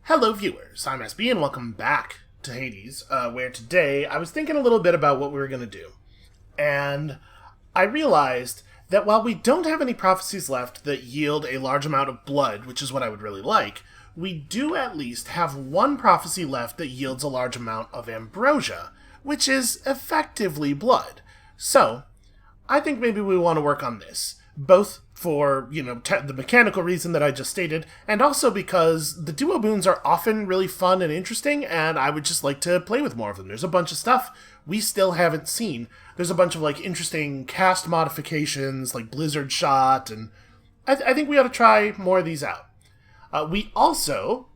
Hello viewers, I'm SB and welcome back to Hades, where today I was thinking a little bit about what we were going to do. And I realized that while we don't have any prophecies left that yield a large amount of blood, which is what I would really like, we do at least have one prophecy left that yields a large amount of ambrosia, which is effectively blood. So, I think maybe we want to work on this, both for, the mechanical reason that I just stated, and also because the duo boons are often really fun and interesting, and I would just like to play with more of them. There's a bunch of stuff we still haven't seen. There's a bunch of, interesting cast modifications, like Blizzard Shot, and I think we ought to try more of these out. We also,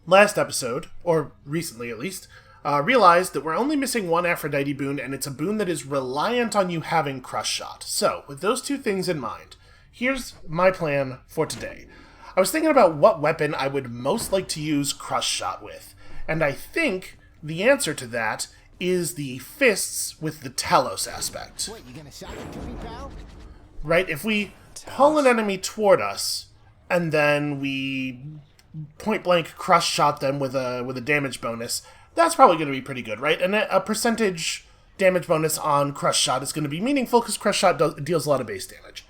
last episode, or recently at least, realized that we're only missing one Aphrodite boon, and it's a boon that is reliant on you having Crush Shot. So, with those two things in mind, here's my plan for today. I was thinking about what weapon I would most like to use Crush Shot with, and I think the answer to that is the fists with the Talos aspect. What, you gonna shock it to me, pal? Right, if we pull an enemy toward us, and then we point-blank Crush Shot them with a damage bonus, that's probably going to be pretty good, right? And a percentage damage bonus on Crush Shot is going to be meaningful because Crush Shot deals a lot of base damage.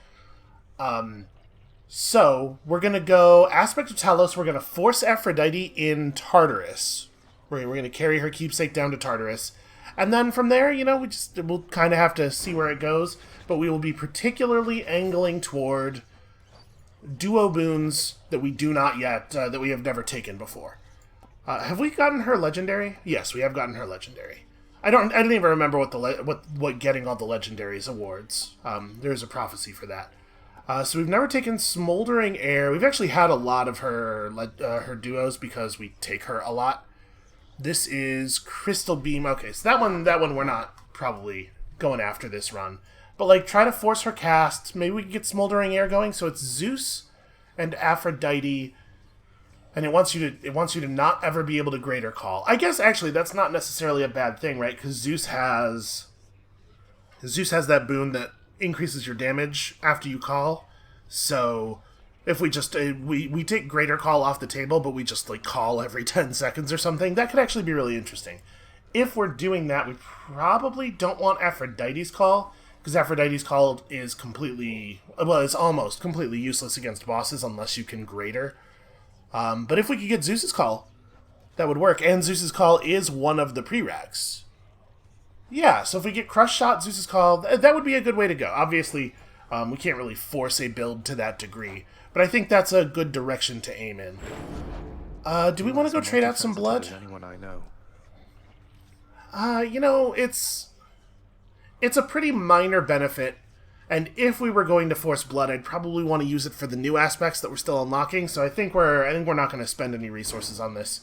So, we're going to go Aspect of Talos. We're going to force Aphrodite in Tartarus. We're going to carry her keepsake down to Tartarus. And then from there, we'll kind of have to see where it goes. But we will be particularly angling toward duo boons that we do not yet, that we have never taken before. Have we gotten her legendary? Yes, we have gotten her legendary. I don't even remember what getting all the legendaries awards. There's a prophecy for that. So we've never taken Smoldering Air. We've actually had a lot of her duos because we take her a lot. This is Crystal Beam. Okay, so that one we're not probably going after this run. But try to force her cast. Maybe we can get Smoldering Air going. So it's Zeus and Aphrodite. And it wants you to not ever be able to Greater Call. I guess actually that's not necessarily a bad thing, right? Because Zeus has that boon that increases your damage after you call. So if we just we take Greater Call off the table, but we just call every 10 seconds or something, that could actually be really interesting. If we're doing that, we probably don't want Aphrodite's Call, because Aphrodite's Call is it's almost completely useless against bosses unless you can Greater. But if we could get Zeus's Call, that would work. And Zeus's Call is one of the prereqs. Yeah, so if we get Crush Shot, Zeus's Call, that would be a good way to go. Obviously, we can't really force a build to that degree. But I think that's a good direction to aim in. Do we want to go trade out some blood? Anyone I know. It's a pretty minor benefit. And if we were going to force blood, I'd probably want to use it for the new aspects that we're still unlocking. So I think we're not going to spend any resources on this.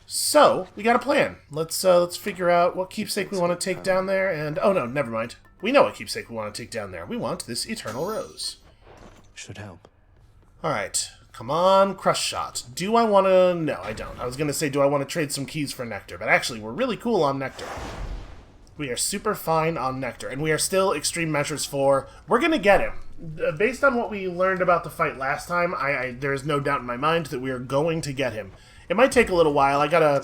So we got a plan. Let's figure out what keepsake we want to take down there. And oh no, never mind. We know what keepsake we want to take down there. We want this Eternal Rose. Should help. All right, come on, Crush Shot. Do I want to? No, I don't. I was going to say, do I want to trade some keys for Nectar? But actually, we're really cool on Nectar. We are super fine on Nectar, and we are still Extreme Measures 4. We're going to get him. Based on what we learned about the fight last time, there is no doubt in my mind that we are going to get him. It might take a little while. I gotta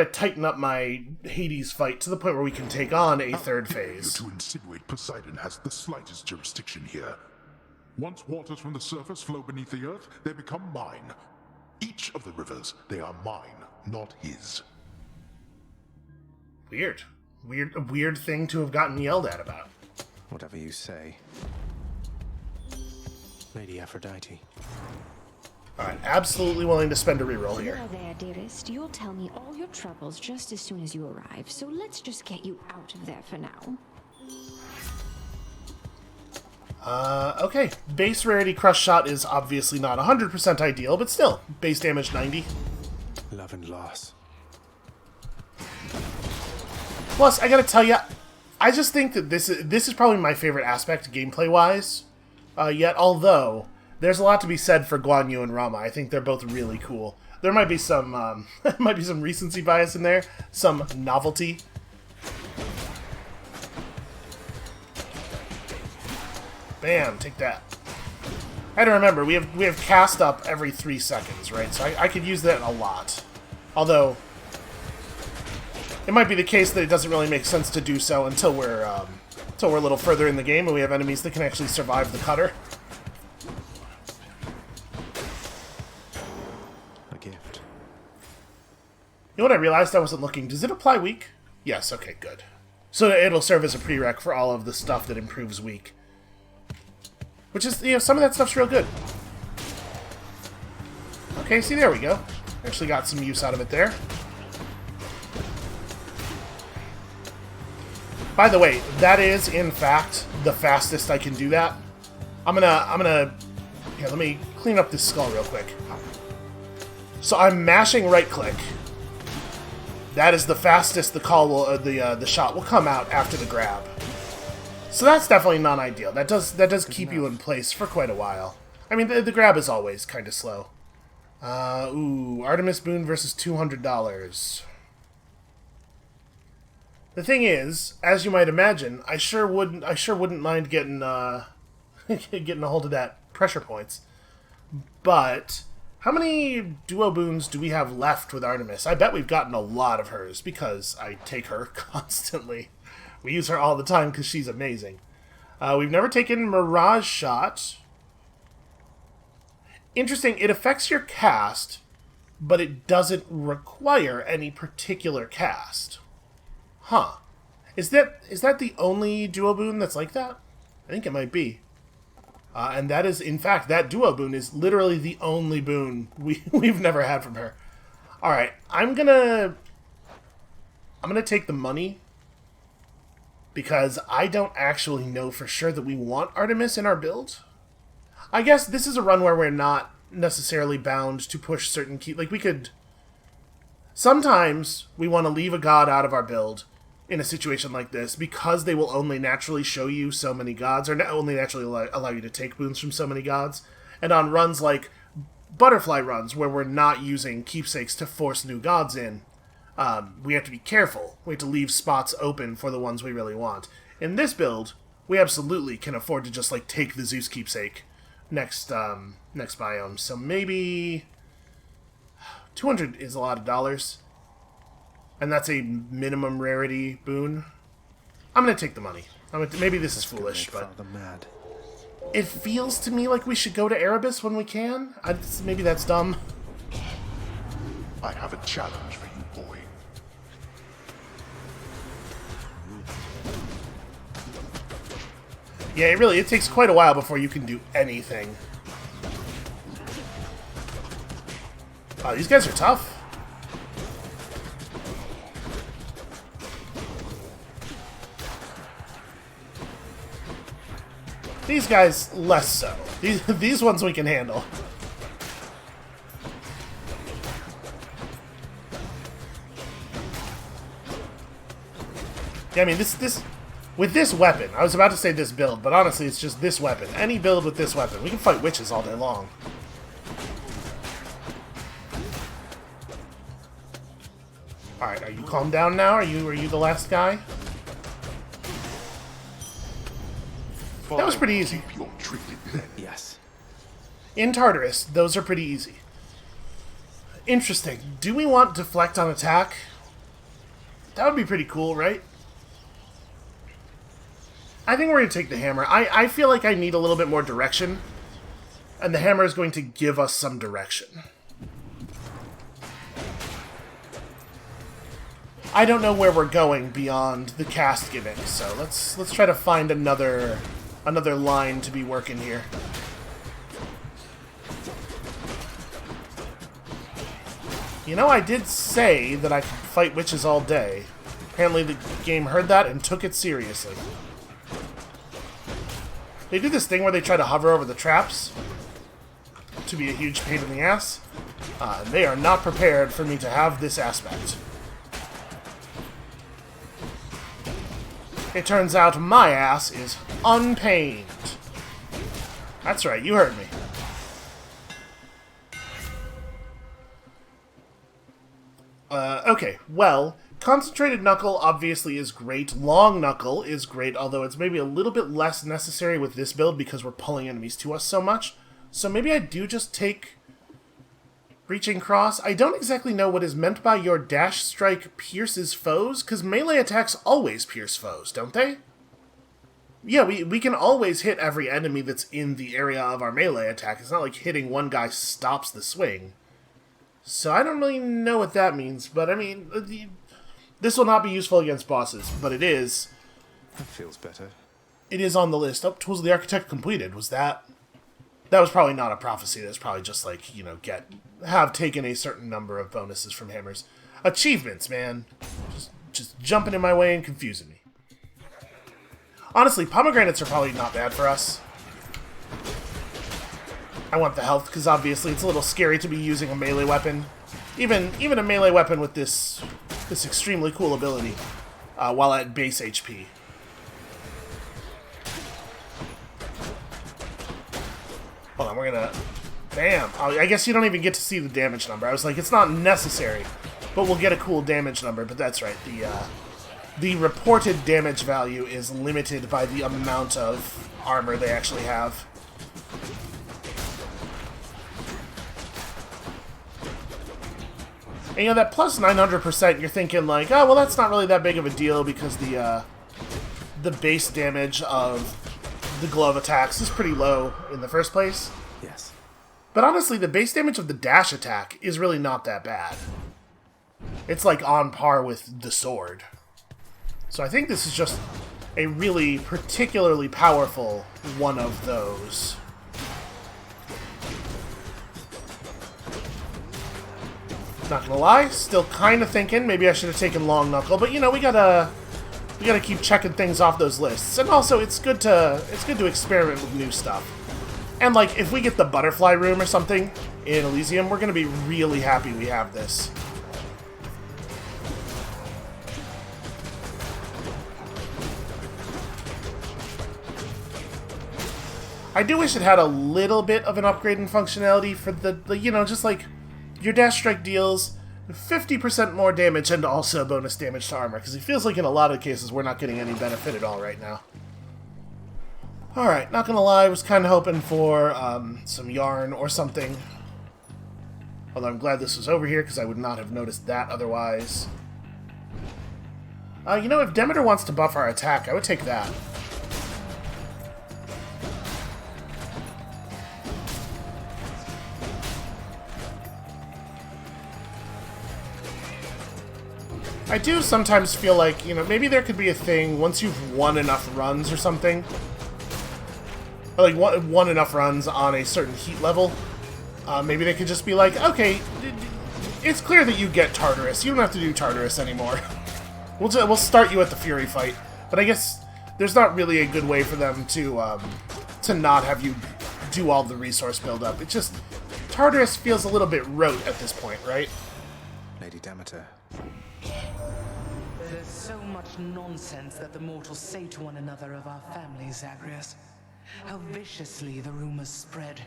tighten up my Hades fight to the point where we can take on a third phase. To insinuate Poseidon has the slightest jurisdiction here. Once waters from the surface flow beneath the earth, they become mine. Each of the rivers, they are mine, not his. Weird. A weird thing to have gotten yelled at about. Whatever you say. Lady Aphrodite. Alright, absolutely willing to spend a reroll here. There, dearest. You'll tell me all your troubles just as soon as you arrive, so let's just get you out of there for now. Okay. Base rarity Crush Shot is obviously not 100% ideal, but still, base damage 90. Love and loss. Plus, I gotta tell you, I just think that this is probably my favorite aspect gameplay-wise. Yet, although there's a lot to be said for Guan Yu and Rama, I think they're both really cool. There might be some recency bias in there, some novelty. Bam! Take that. I had to remember, we have cast up every 3 seconds, right? So I could use that a lot. Although, it might be the case that it doesn't really make sense to do so until we're a little further in the game and we have enemies that can actually survive the cutter. A gift. You know what I realized? I wasn't looking. Does it apply weak? Yes, okay, good. So it'll serve as a prereq for all of the stuff that improves weak. Which is, you know, some of that stuff's real good. Okay, see, there we go. Actually got some use out of it there. By the way, that is, in fact, the fastest I can do that. Here, let me clean up this skull real quick. So I'm mashing right-click. That is the fastest the call will, the shot will come out after the grab. So that's definitely not ideal. That does keep you in place for quite a while. I mean, the grab is always kind of slow. Ooh, Artemis Boon versus $200. The thing is, as you might imagine, I sure wouldn't mind getting getting a hold of that pressure points. But how many duo boons do we have left with Artemis? I bet we've gotten a lot of hers because I take her constantly. We use her all the time because she's amazing. We've never taken Mirage Shot. Interesting, it affects your cast, but it doesn't require any particular cast. Huh. Is that the only duo boon that's like that? I think it might be. And that is, in fact, that duo boon is literally the only boon we've never had from her. Alright, I'm gonna take the money, because I don't actually know for sure that we want Artemis in our build. I guess this is a run where we're not necessarily bound to push certain key... Like, we could... Sometimes we want to leave a god out of our build in a situation like this because they will only naturally show you so many gods, or only naturally allow you to take boons from so many gods. And on runs like butterfly runs, where we're not using keepsakes to force new gods in, we have to be careful. We have to leave spots open for the ones we really want. In this build, we absolutely can afford to just, like, take the Zeus keepsake next biome. So maybe 200 is a lot of dollars. And that's a minimum rarity boon. I'm gonna take the money. Maybe this is foolish, but Mad. it feels to me like we should go to Erebus when we can. Maybe that's dumb. I have a challenge for you, boy. Yeah, it takes quite a while before you can do anything. Oh, these guys are tough. These guys, less so. These ones we can handle. Yeah, I mean, with this weapon, I was about to say this build, but honestly, it's just this weapon. Any build with this weapon. We can fight witches all day long. Alright, are you calmed down now? Are you the last guy? That was pretty easy. Keep your trinket then. Yes. In Tartarus, those are pretty easy. Interesting. Do we want deflect on attack? That would be pretty cool, right? I think we're going to take the hammer. I feel like I need a little bit more direction, and the hammer is going to give us some direction. I don't know where we're going beyond the cast giving, so let's try to find another line to be working here. You know, I did say that I could fight witches all day. Apparently the game heard that and took it seriously. They do this thing where they try to hover over the traps to be a huge pain in the ass. And they are not prepared for me to have this aspect. It turns out my ass is unpained. That's right, you heard me. Okay, well, Concentrated Knuckle obviously is great. Long Knuckle is great, although it's maybe a little bit less necessary with this build because we're pulling enemies to us so much. So maybe I do just take Reaching Cross. I don't exactly know what is meant by your dash strike pierces foes, because melee attacks always pierce foes, don't they? Yeah, we can always hit every enemy that's in the area of our melee attack. It's not like hitting one guy stops the swing. So I don't really know what that means, but I mean, this will not be useful against bosses, but it is. That feels better. It is on the list. Oh, Tools of the Architect completed. Was that... That was probably not a prophecy. That was probably just like, you know, have taken a certain number of bonuses from hammers. Achievements, man. Just jumping in my way and confusing me. Honestly, pomegranates are probably not bad for us. I want the health, because obviously it's a little scary to be using a melee weapon. Even a melee weapon with this extremely cool ability, while at base HP. Hold on, we're gonna... Bam! I guess you don't even get to see the damage number. I was like, it's not necessary, but we'll get a cool damage number. But that's right, the reported damage value is limited by the amount of armor they actually have. And, you know, that plus 900%, you're thinking like, oh, well, that's not really that big of a deal because the base damage of the glove attacks is pretty low in the first place. Yes. But honestly, the base damage of the dash attack is really not that bad. It's like on par with the sword. So I think this is just a really particularly powerful one of those. Not gonna lie, still kind of thinking maybe I should have taken Long Knuckle, but you know, we gotta keep checking things off those lists. And also, it's good to experiment with new stuff. And like, if we get the butterfly room or something in Elysium, we're gonna be really happy we have this. I do wish it had a little bit of an upgrade in functionality for the you know, just like your dash strike deals 50% more damage and also bonus damage to armor, because it feels like in a lot of cases we're not getting any benefit at all right now. Alright, not gonna lie, I was kind of hoping for some yarn or something. Although I'm glad this was over here, because I would not have noticed that otherwise. You know, if Demeter wants to buff our attack, I would take that. I do sometimes feel like, you know, maybe there could be a thing once you've won enough runs or something. Or like won enough runs on a certain heat level. Maybe they could just be like, okay, it's clear that you get Tartarus. You don't have to do Tartarus anymore. We'll start you at the Fury fight. But I guess there's not really a good way for them to not have you do all the resource buildup. It's just, Tartarus feels a little bit rote at this point, right? Lady Demeter. There's so much nonsense that the mortals say to one another of our family, Zagreus. How viciously the rumors spread,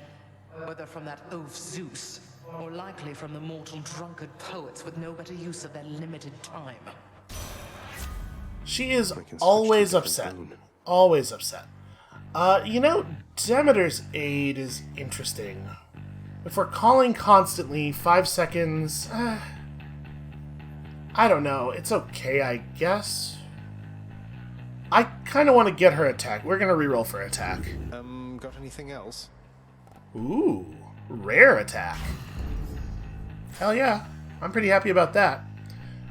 whether from that oaf Zeus, or likely from the mortal drunkard poets with no better use of their limited time. She is always upset. Always upset. You know, Demeter's aid is interesting. If we're calling constantly, 5 seconds... I don't know. It's okay, I guess. I kind of want to get her attack. We're going to reroll for attack. Got anything else? Ooh, rare attack. Hell yeah. I'm pretty happy about that.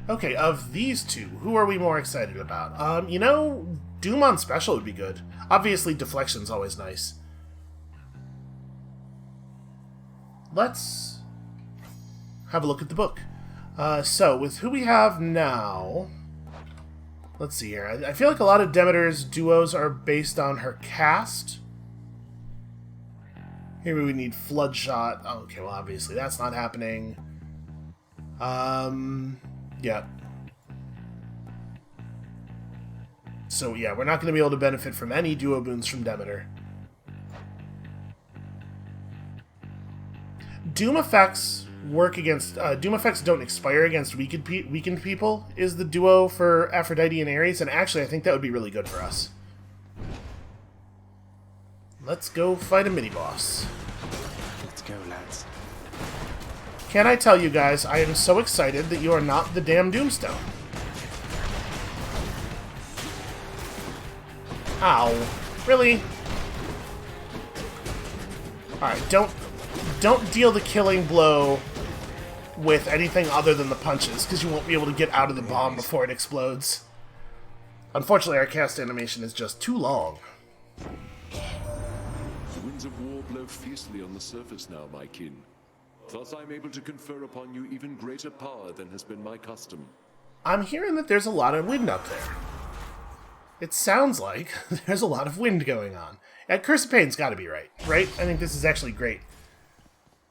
Okay, of these two, who are we more excited about? You know, Doom on Special would be good. Obviously, Deflection's always nice. Let's have a look at the book. So, with who we have now... Let's see here. I feel like a lot of Demeter's duos are based on her cast. Here we need Floodshot. Oh, okay, well, obviously that's not happening. Yeah. So, yeah, we're not going to be able to benefit from any duo boons from Demeter. Doom effects work against... Doom effects don't expire against weakened people is the duo for Aphrodite and Ares, and actually I think that would be really good for us. Let's go fight a mini-boss. Can I tell you guys, I am so excited that you are not the damn Doomstone. Ow. Really? Alright, don't deal the killing blow with anything other than the punches, because you won't be able to get out of the bomb before it explodes. Unfortunately, our cast animation is just too long. The winds of war blow fiercely on the surface now, my kin. Thus I'm able to confer upon you even greater power than has been my custom. I'm hearing that there's a lot of wind up there. It sounds like there's a lot of wind going on. And Curse of Pain's gotta be right? I think this is actually great.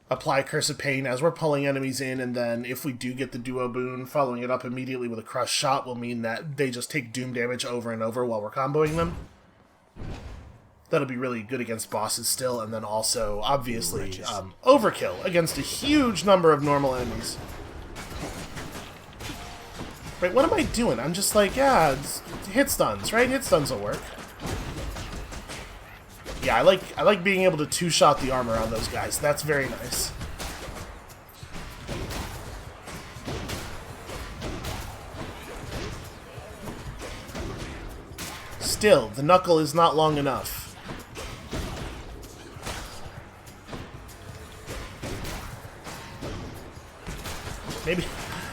Apply Curse of Pain as we're pulling enemies in, and then if we do get the duo boon, following it up immediately with a crush shot will mean that they just take doom damage over and over while we're comboing them. That'll be really good against bosses still, and then also, obviously, overkill against a huge number of normal enemies. Right, what am I doing? I'm just like, yeah, it's hit stuns, right? Hit stuns will work. Yeah, I like being able to two-shot the armor on those guys. That's very nice. Still, the knuckle is not long enough.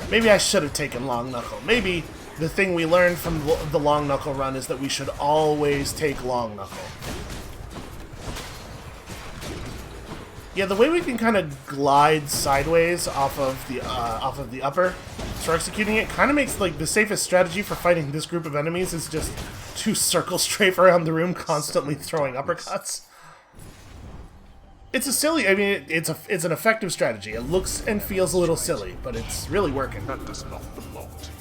Maybe I should have taken long knuckle. Maybe the thing we learned from the long knuckle run is that we should always take long knuckle. Yeah, the way we can kind of glide sideways off of the upper for executing it kind of makes like the safest strategy for fighting this group of enemies is just to circle strafe around the room, constantly throwing uppercuts. It's a silly. I mean, it's an effective strategy. It looks and feels a little silly, but it's really working. That does not belong to you.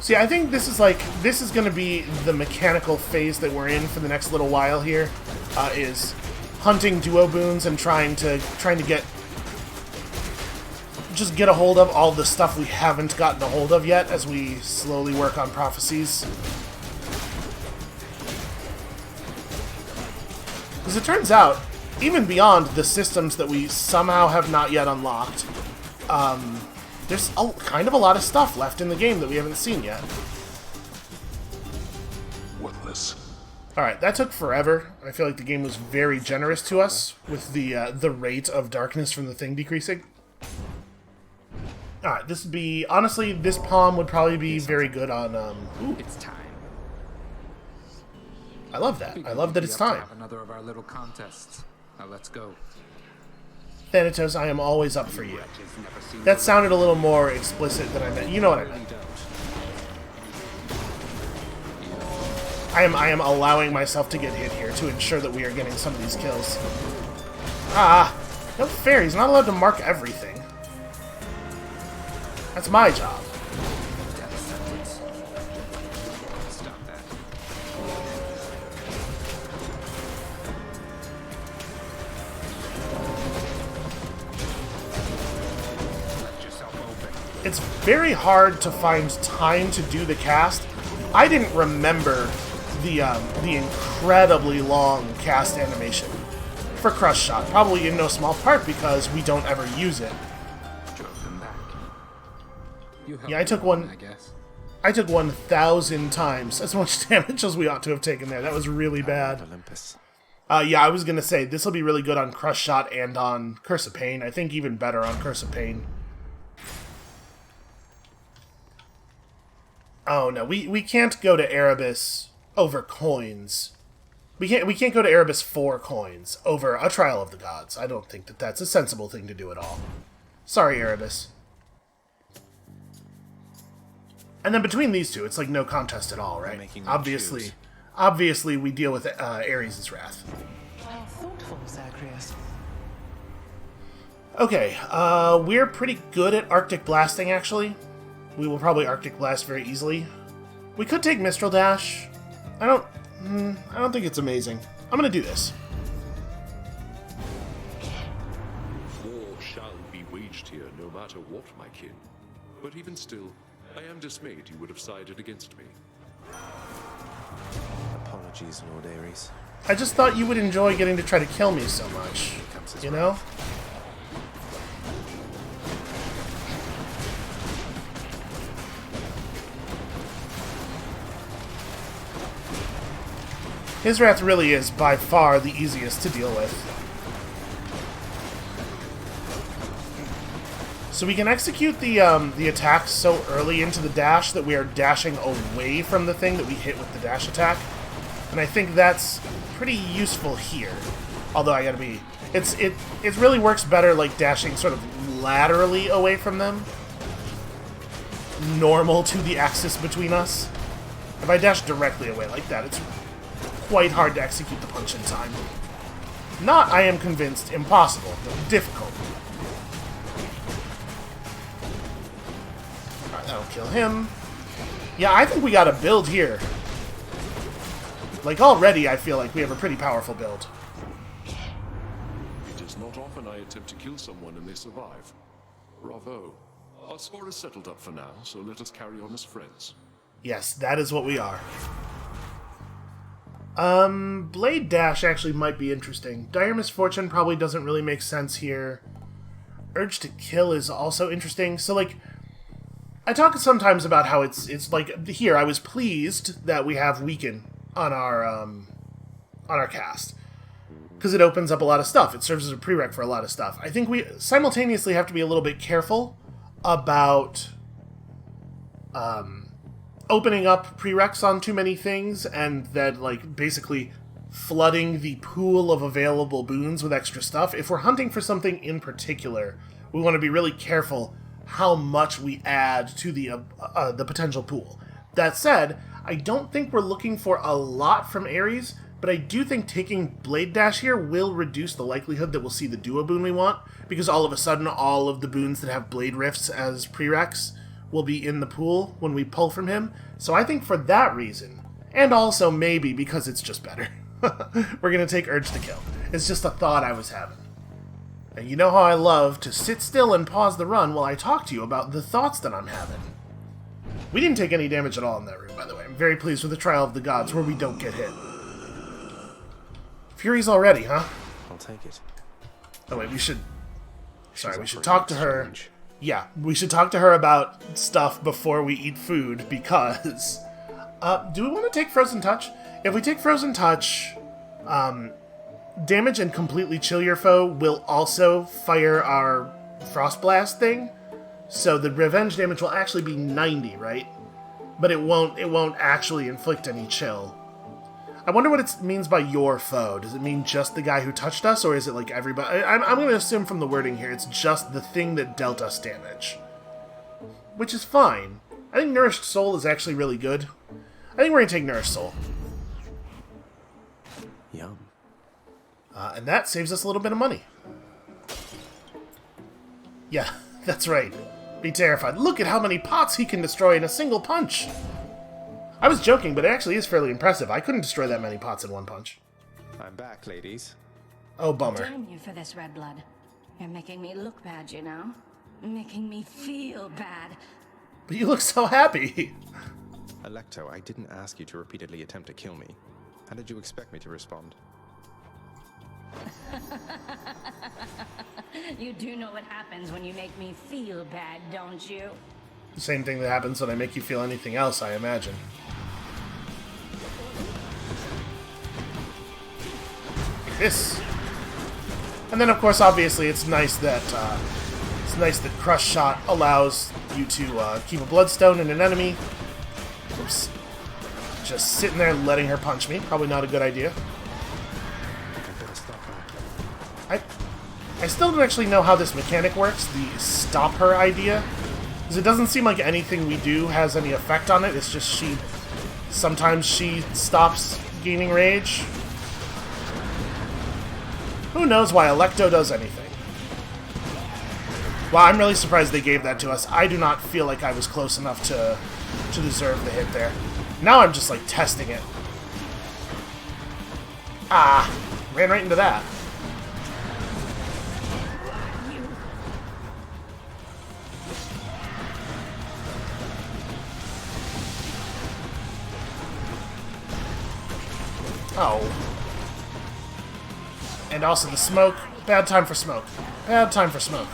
See, I think this is going to be the mechanical phase that we're in for the next little while here, is hunting duo boons and trying to get a hold of all the stuff we haven't gotten a hold of yet as we slowly work on prophecies. Because it turns out, even beyond the systems that we somehow have not yet unlocked, there's kind of a lot of stuff left in the game that we haven't seen yet. Worthless. Alright, that took forever. I feel like the game was very generous to us with the rate of darkness from the thing decreasing. Alright, this would be... Honestly, this palm would probably be very good on... Ooh. It's time. I love that. I love that it's time. Another of our little contests. Now let's go. Thanatos, I am always up for you. That sounded a little more explicit than I meant. You know what I meant. I am allowing myself to get hit here to ensure that we are getting some of these kills. Ah! No fair, he's not allowed to mark everything. That's my job. Stop that. Let yourself open. It's very hard to find time to do the cast. I didn't remember the incredibly long cast animation for Crush Shot, probably in no small part because we don't ever use it. Drove them back. Yeah, I took 1,000 times as much damage as we ought to have taken there. That was really bad. Olympus. Yeah, I was gonna say this will be really good on Crush Shot and on Curse of Pain. I think even better on Curse of Pain. Oh no, we can't go to Erebus over coins. We can't go to Erebus for coins over a Trial of the Gods. I don't think that that's a sensible thing to do at all. Sorry, Erebus. And then between these two, it's like no contest at all, right? Obviously, we deal with Ares' wrath. How thoughtful, Zagreus. Okay, we're pretty good at Arctic Blasting, actually. We will probably Arctic Blast very easily. We could take Mistral Dash. I don't think it's amazing. I'm gonna do this. War shall be waged here, no matter what, my kin. But even still, I am dismayed you would have sided against me. Apologies, Lord Ares. I just thought you would enjoy getting to try to kill me so much. You know? His wrath really is by far the easiest to deal with. So we can execute the attacks so early into the dash that we are dashing away from the thing that we hit with the dash attack. And I think that's pretty useful here. Although I gotta be... It really works better like dashing sort of laterally away from them. Normal to the axis between us. If I dash directly away like that, it's quite hard to execute the punch in time. Not, I am convinced, impossible, but difficult. Alright, that'll kill him. Yeah, I think we got a build here. Like, already I feel like we have a pretty powerful build. It is not often I attempt to kill someone and they survive. Bravo. Our score is settled up for now, so let us carry on as friends. Yes, that is what we are. Blade Dash actually might be interesting. Dire Misfortune probably doesn't really make sense here. Urge to Kill is also interesting. So, like, I talk sometimes about how it's like, here, I was pleased that we have Weaken on our cast. Because it opens up a lot of stuff. It serves as a prereq for a lot of stuff. I think we simultaneously have to be a little bit careful about opening up prereqs on too many things and then, like, basically flooding the pool of available boons with extra stuff. If we're hunting for something in particular, we want to be really careful how much we add to the potential pool. That said, I don't think we're looking for a lot from Ares, but I do think taking Blade Dash here will reduce the likelihood that we'll see the duo boon we want, because all of a sudden all of the boons that have Blade Rifts as prereqs will be in the pool when we pull from him. So I think for that reason, and also maybe because it's just better, we're going to take Urge to Kill. It's just a thought I was having. And you know how I love to sit still and pause the run while I talk to you about the thoughts that I'm having. We didn't take any damage at all in that room, by the way. I'm very pleased with the Trial of the Gods, where we don't get hit. Fury's already, huh? I'll take it. Oh wait, we should... Sorry, we She's should offering talk to her... exchange. Yeah, we should talk to her about stuff before we eat food, because... do we want to take Frozen Touch? If we take Frozen Touch, damage and completely chill your foe will also fire our Frost Blast thing. So the revenge damage will actually be 90, right? But it won't actually inflict any chill. I wonder what it means by your foe. Does it mean just the guy who touched us, or is it like everybody? I'm going to assume from the wording here, it's just the thing that dealt us damage. Which is fine. I think Nourished Soul is actually really good. I think we're going to take Nourished Soul. Yum. And that saves us a little bit of money. Yeah, that's right. Be terrified. Look at how many pots he can destroy in a single punch! I was joking, but it actually is fairly impressive. I couldn't destroy that many pots in one punch. I'm back, ladies. Oh, bummer. Damn you for this, Red Blood. You're making me look bad, you know? Making me feel bad. But you look so happy. Alecto, I didn't ask you to repeatedly attempt to kill me. How did you expect me to respond? You do know what happens when you make me feel bad, don't you? The same thing that happens when I make you feel anything else, I imagine. Like this. And then, of course, obviously, it's nice that Crush Shot allows you to keep a Bloodstone in an enemy. Oops. Just sitting there letting her punch me. Probably not a good idea. I still don't actually know how this mechanic works, the stop her idea. Because it doesn't seem like anything we do has any effect on it. It's just sometimes she stops gaining rage. Who knows why Alecto does anything. Wow, I'm really surprised they gave that to us. I do not feel like I was close enough to deserve the hit there. Now I'm just, like, testing it. Ah, ran right into that. Oh. And also the smoke. Bad time for smoke. Bad time for smoke.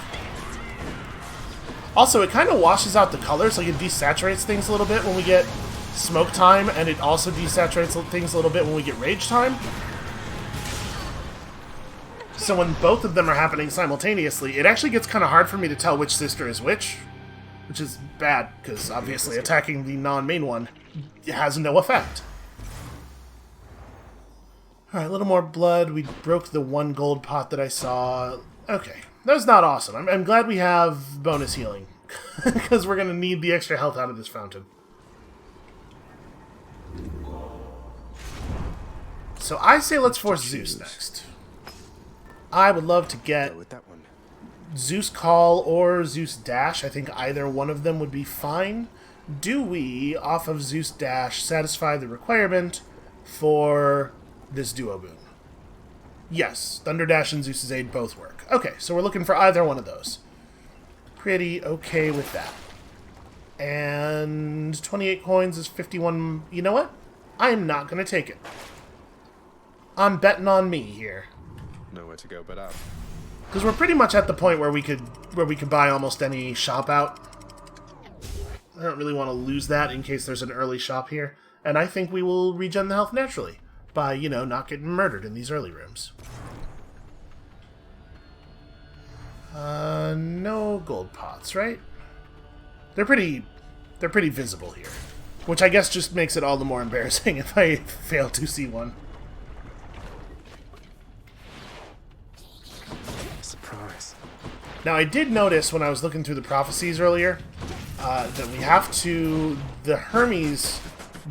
Also, it kind of washes out the colors, like it desaturates things a little bit when we get smoke time, and it also desaturates things a little bit when we get rage time. So when both of them are happening simultaneously, it actually gets kind of hard for me to tell which sister is which is bad, because obviously attacking the non-main one has no effect. Alright, a little more blood. We broke the 1 gold pot that I saw. Okay, that was not awesome. I'm glad we have bonus healing, because we're going to need the extra health out of this fountain. So I say let's force Zeus next. I would love to get With that one. Zeus Call or Zeus Dash. I think either one of them would be fine. Do we, off of Zeus Dash, satisfy the requirement for this duo boon? Yes, Thunder Dash and Zeus's Aid both work. Okay, so we're looking for either one of those. Pretty okay with that. And 28 coins is 51. You know what? I'm not going to take it. I'm betting on me here. Nowhere to go but up. Because we're pretty much at the point where we could buy almost any shop out. I don't really want to lose that in case there's an early shop here. And I think we will regen the health naturally by, you know, not getting murdered in these early rooms. No gold pots, right? They're pretty visible here. Which I guess just makes it all the more embarrassing if I fail to see one. Surprise. Now, I did notice when I was looking through the prophecies earlier that we have to... The Hermes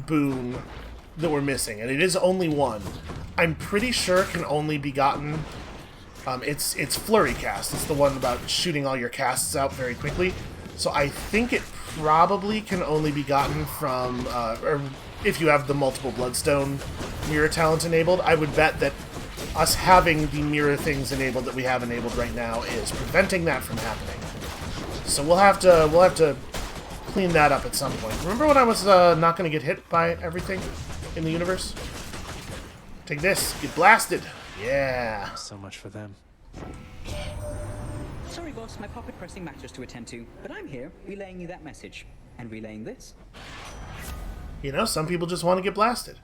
boon that we're missing, and it is only one, I'm pretty sure can only be gotten... it's Flurry Cast. It's the one about shooting all your casts out very quickly. So I think it probably can only be gotten from... or if you have the multiple Bloodstone mirror talent enabled, I would bet that us having the mirror things enabled that we have enabled right now is preventing that from happening. So we'll have to clean that up at some point. Remember when I was not going to get hit by everything in the universe? Take this, get blasted. Yeah. So much for them. Sorry, boss, my pocket pressing matters to attend to, but I'm here relaying you that message and relaying this. You know, some people just want to get blasted.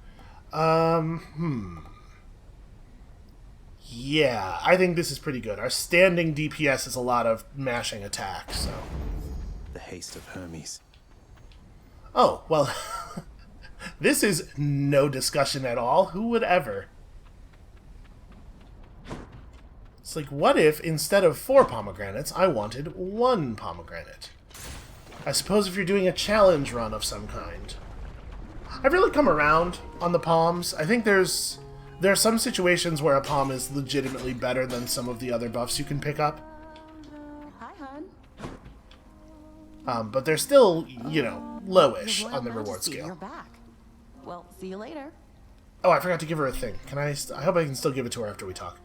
Yeah, I think this is pretty good. Our standing DPS is a lot of mashing attacks, so... The haste of Hermes. Oh, well, this is no discussion at all. Who would ever? It's like, what if instead of 4 pomegranates, I wanted 1 pomegranate? I suppose if you're doing a challenge run of some kind. I've really come around on the palms. I think there are some situations where a palm is legitimately better than some of the other buffs you can pick up. Hi, hon. But they're still, you know, lowish on the reward You're scale. back. Well, see you later. Oh, I forgot to give her a thing. Can I hope I can still give it to her after we talk.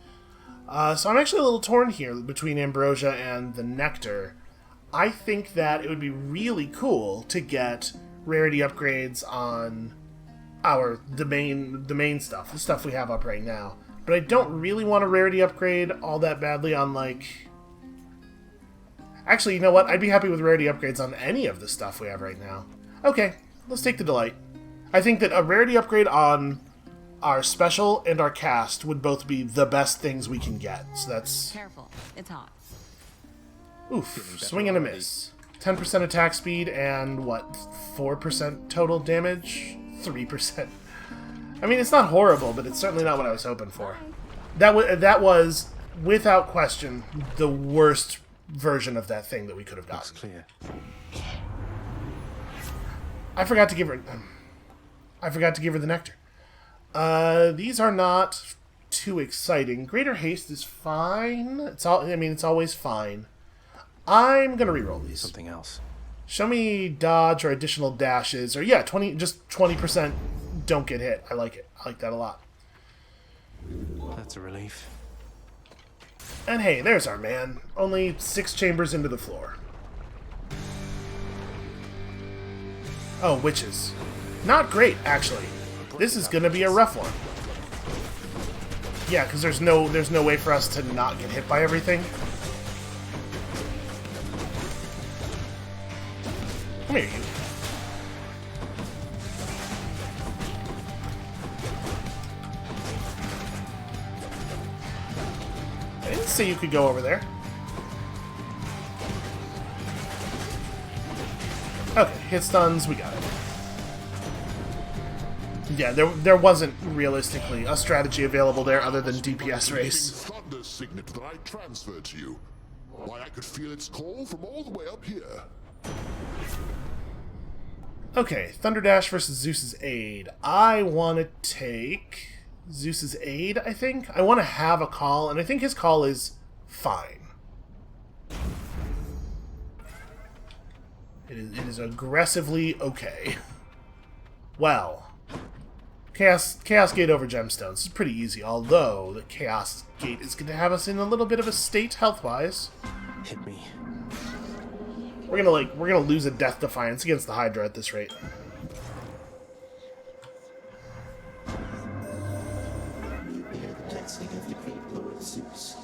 So I'm actually a little torn here between Ambrosia and the Nectar. I think that it would be really cool to get rarity upgrades on the main stuff, the stuff we have up right now. But I don't really want a rarity upgrade all that badly on, like... Actually, you know what? I'd be happy with rarity upgrades on any of the stuff we have right now. Okay, let's take the Delight. I think that a rarity upgrade on our special and our cast would both be the best things we can get. So that's... Careful, it's hot. Oof, swing and a miss. 10% attack speed and, what, 4% total damage? 3%. I mean, it's not horrible, but it's certainly not what I was hoping for. That was, without question, the worst version of that thing that we could have gotten. Looks clear. I forgot to give her the Nectar. These are not too exciting. Greater Haste is fine. It's always fine. I'm gonna reroll these. Something else. Show me dodge or additional dashes, or yeah, 20% don't get hit. I like it. I like that a lot. That's a relief. And hey, there's our man. Only 6 chambers into the floor. Oh, witches. Not great, actually. This is gonna be a rough one. Yeah, because there's no way for us to not get hit by everything. Come here, you. I didn't say you could go over there. Okay, hit stuns, we got it. Yeah, there wasn't realistically a strategy available there other than DPS race. Thunder signet that I transferred to you. Why, I could feel its call from all the way up here. Okay, Thunderdash versus Zeus's Aid. I want to take Zeus's Aid, I think. I want to have a call, and I think his call is fine. It is aggressively okay. Well, Chaos Gate over Gemstones is pretty easy, although the Chaos Gate is going to have us in a little bit of a state health-wise. Hit me. We're gonna lose a Death Defiance against the Hydra at this rate. You hear the texting of the great Lord Zeus.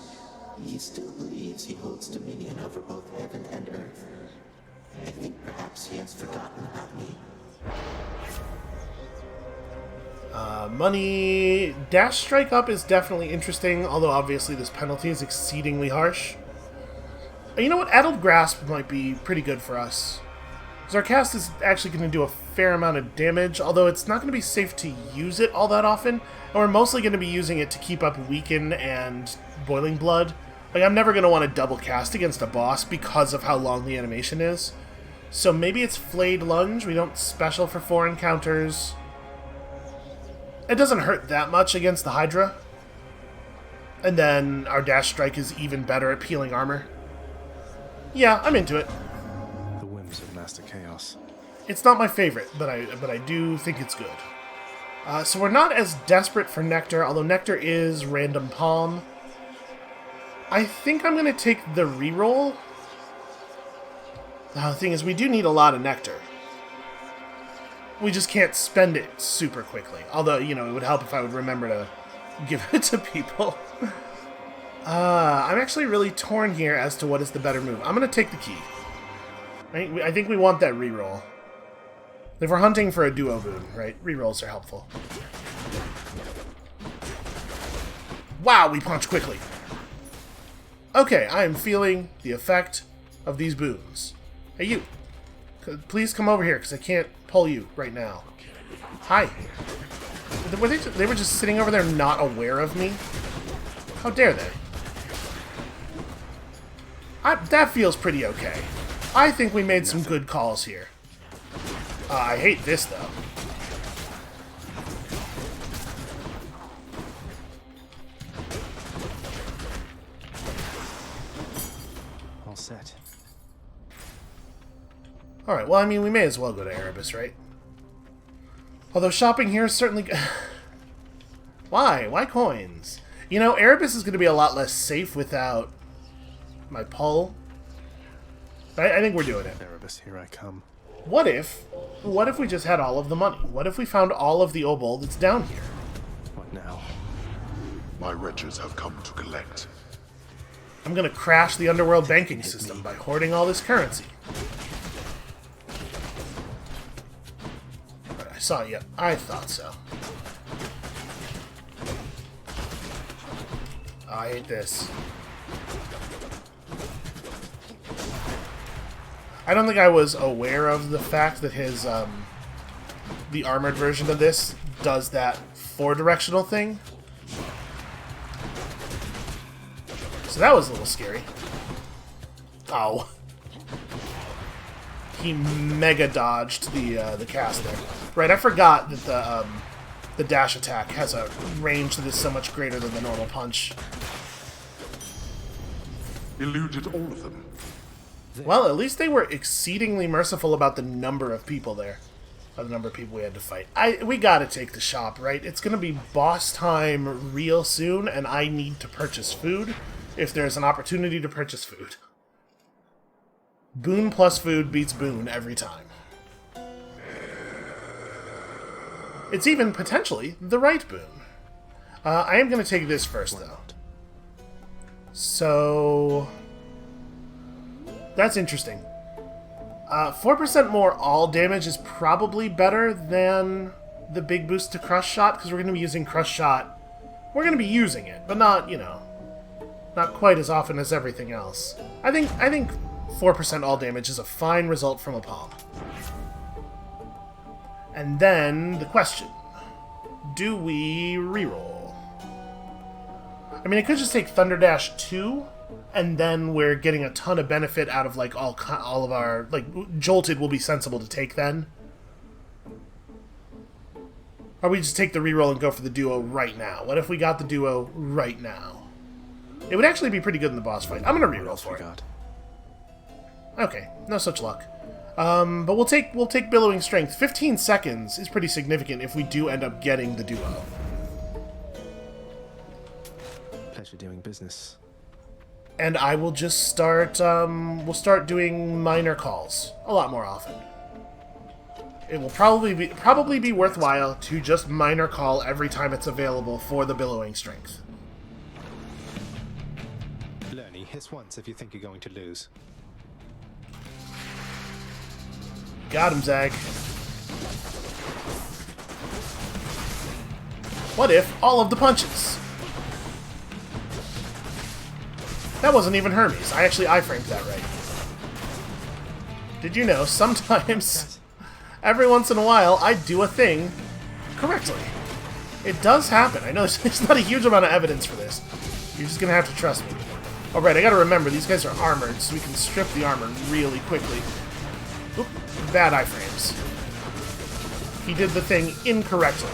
He still believes he holds dominion over both heaven and earth. I think perhaps he has forgotten about me. Money... Dash Strike Up is definitely interesting, although obviously this penalty is exceedingly harsh. You know what? Addled Grasp might be pretty good for us. Because our cast is actually going to do a fair amount of damage, although it's not going to be safe to use it all that often. And we're mostly going to be using it to keep up Weaken and Boiling Blood. Like, I'm never going to want to double cast against a boss because of how long the animation is. So maybe it's Flayed Lunge. We don't special for 4 encounters. It doesn't hurt that much against the Hydra. And then our Dash Strike is even better at peeling armor. Yeah, I'm into it. The whims of Master Chaos. It's not my favorite, but I do think it's good. So we're not as desperate for Nectar, although Nectar is Random Palm. I think I'm going to take the reroll. The thing is, we do need a lot of Nectar. We just can't spend it super quickly. Although, you know, it would help if I would remember to give it to people. I'm actually really torn here as to what is the better move. I'm going to take the key. Right? I think we want that reroll. If we're hunting for a duo boon, right? Rerolls are helpful. Wow, we punch quickly. Okay, I am feeling the effect of these boons. Hey, you. Please come over here, because I can't pull you right now. Hi. They were just sitting over there not aware of me? How dare they? That feels pretty okay. I think we made some good calls here. I hate this, though. All set. Alright, well, I mean, we may as well go to Erebus, right? Although shopping here is certainly... Why? Why coins? You know, Erebus is going to be a lot less safe without my pull. I think we're doing it. Erebus, here I come. What if we just had all of the money? What if we found all of the obol that's down here? What now? My wretches have come to collect. I'm going to crash the underworld banking system by hoarding all this currency. I saw you. I thought so. Oh, I hate this. I don't think I was aware of the fact that his, the armored version of this does that 4-directional thing. So that was a little scary. Oh. He mega dodged the cast there. Right, I forgot that the dash attack has a range that is so much greater than the normal punch. Eluded all of them. Well, at least they were exceedingly merciful about the number of people there. Or the number of people we had to fight. We gotta take the shop, right? It's gonna be boss time real soon, and I need to purchase food if there's an opportunity to purchase food. Boon plus food beats boon every time. It's even potentially the right boon. I am going to take this first, though. So... that's interesting. 4% more all damage is probably better than the big boost to Crush Shot, because we're going to be using Crush Shot. We're going to be using it, but not, you know, not quite as often as everything else. I think 4% all damage is a fine result from a palm. And then the question: do we reroll? I mean, I could just take Thunder Dash 2, and then we're getting a ton of benefit out of like all of our Jolted will be sensible to take then. Or we just take the reroll and go for the duo right now. What if we got the duo right now? It would actually be pretty good in the boss fight. I'm gonna reroll for it. Okay, no such luck. But we'll take Billowing Strength. 15 seconds is pretty significant if we do end up getting the duo. Pleasure doing business. And I will just start, we'll start doing minor calls a lot more often. It will probably be worthwhile to just minor call every time it's available for the Billowing Strength. Lernie, hiss once if you think you're going to lose. Got him, Zag. What if all of the punches? That wasn't even Hermes. I actually iframed that right. Did you know, sometimes, every once in a while, I do a thing correctly. It does happen. I know there's not a huge amount of evidence for this. You're just gonna have to trust me. Alright, I gotta remember, these guys are armored, so we can strip the armor really quickly. Oop, bad iframes. He did the thing incorrectly.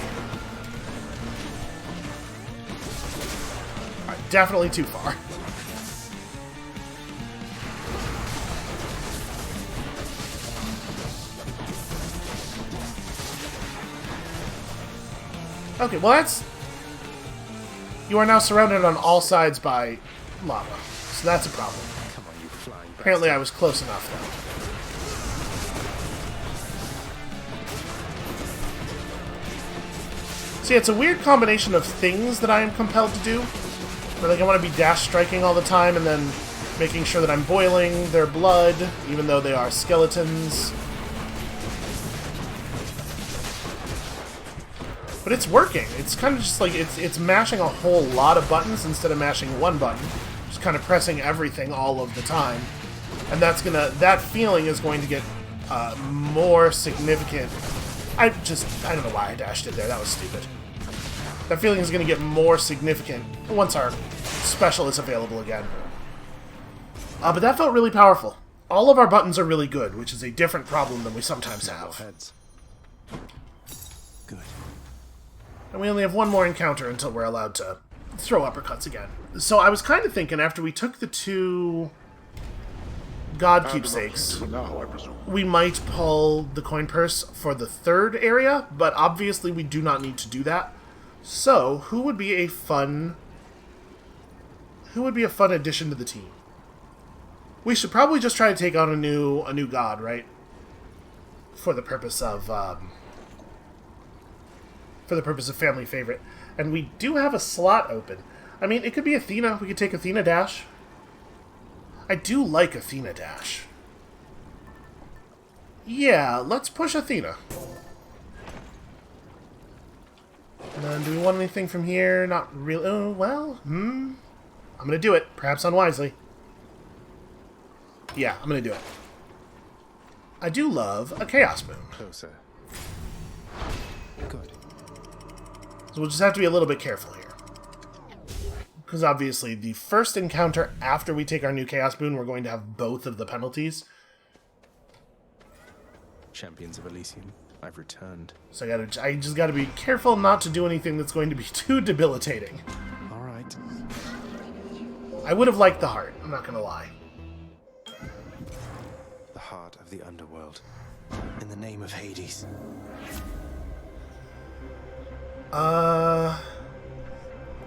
Alright, definitely too far. Okay, well that's... you are now surrounded on all sides by lava, so that's a problem. Come on, you flying bastard. Apparently I was close enough, though. See, it's a weird combination of things that I am compelled to do. Where, like, I want to be dash striking all the time and then making sure that I'm boiling their blood, even though they are skeletons. But it's working. It's kind of just like, it's mashing a whole lot of buttons instead of mashing one button. Just kind of pressing everything all of the time. And that feeling is going to get more significant. I don't know why I dashed it there. That was stupid. That feeling is going to get more significant once our special is available again. But that felt really powerful. All of our buttons are really good, which is a different problem than we sometimes have. Good. And we only have one more encounter until we're allowed to throw uppercuts again. So I was kind of thinking, after we took the 2 God keepsakes, we might pull the coin purse for the 3rd area, but obviously we do not need to do that. So, who would be a fun addition to the team? We should probably just try to take on a new god, right? For the purpose of family favorite. And we do have a slot open. I mean, it could be Athena. We could take Athena Dash. I do like Athena Dash. Yeah, let's push Athena. And then, do we want anything from here? Not really. Oh, well, I'm gonna do it. Perhaps unwisely. Yeah, I'm gonna do it. I do love a Chaos Moon. Closer. Good. So we'll just have to be a little bit careful here. Because obviously, the first encounter after we take our new Chaos Boon, we're going to have both of the penalties. Champions of Elysium, I've returned. So I just gotta be careful not to do anything that's going to be too debilitating. Alright. I would have liked the heart, I'm not gonna lie. The heart of the underworld. In the name of Hades.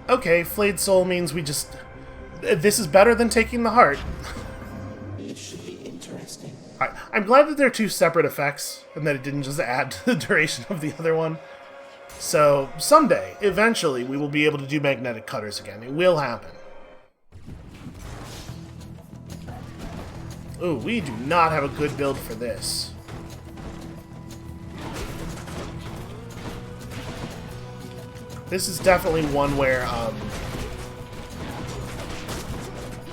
Okay, Flayed Soul means we just... this is better than taking the heart. This should be interesting. I'm glad that they're 2 separate effects, and that it didn't just add to the duration of the other one. So, someday, eventually, we will be able to do magnetic cutters again. It will happen. Ooh, we do not have a good build for this. This is definitely one where,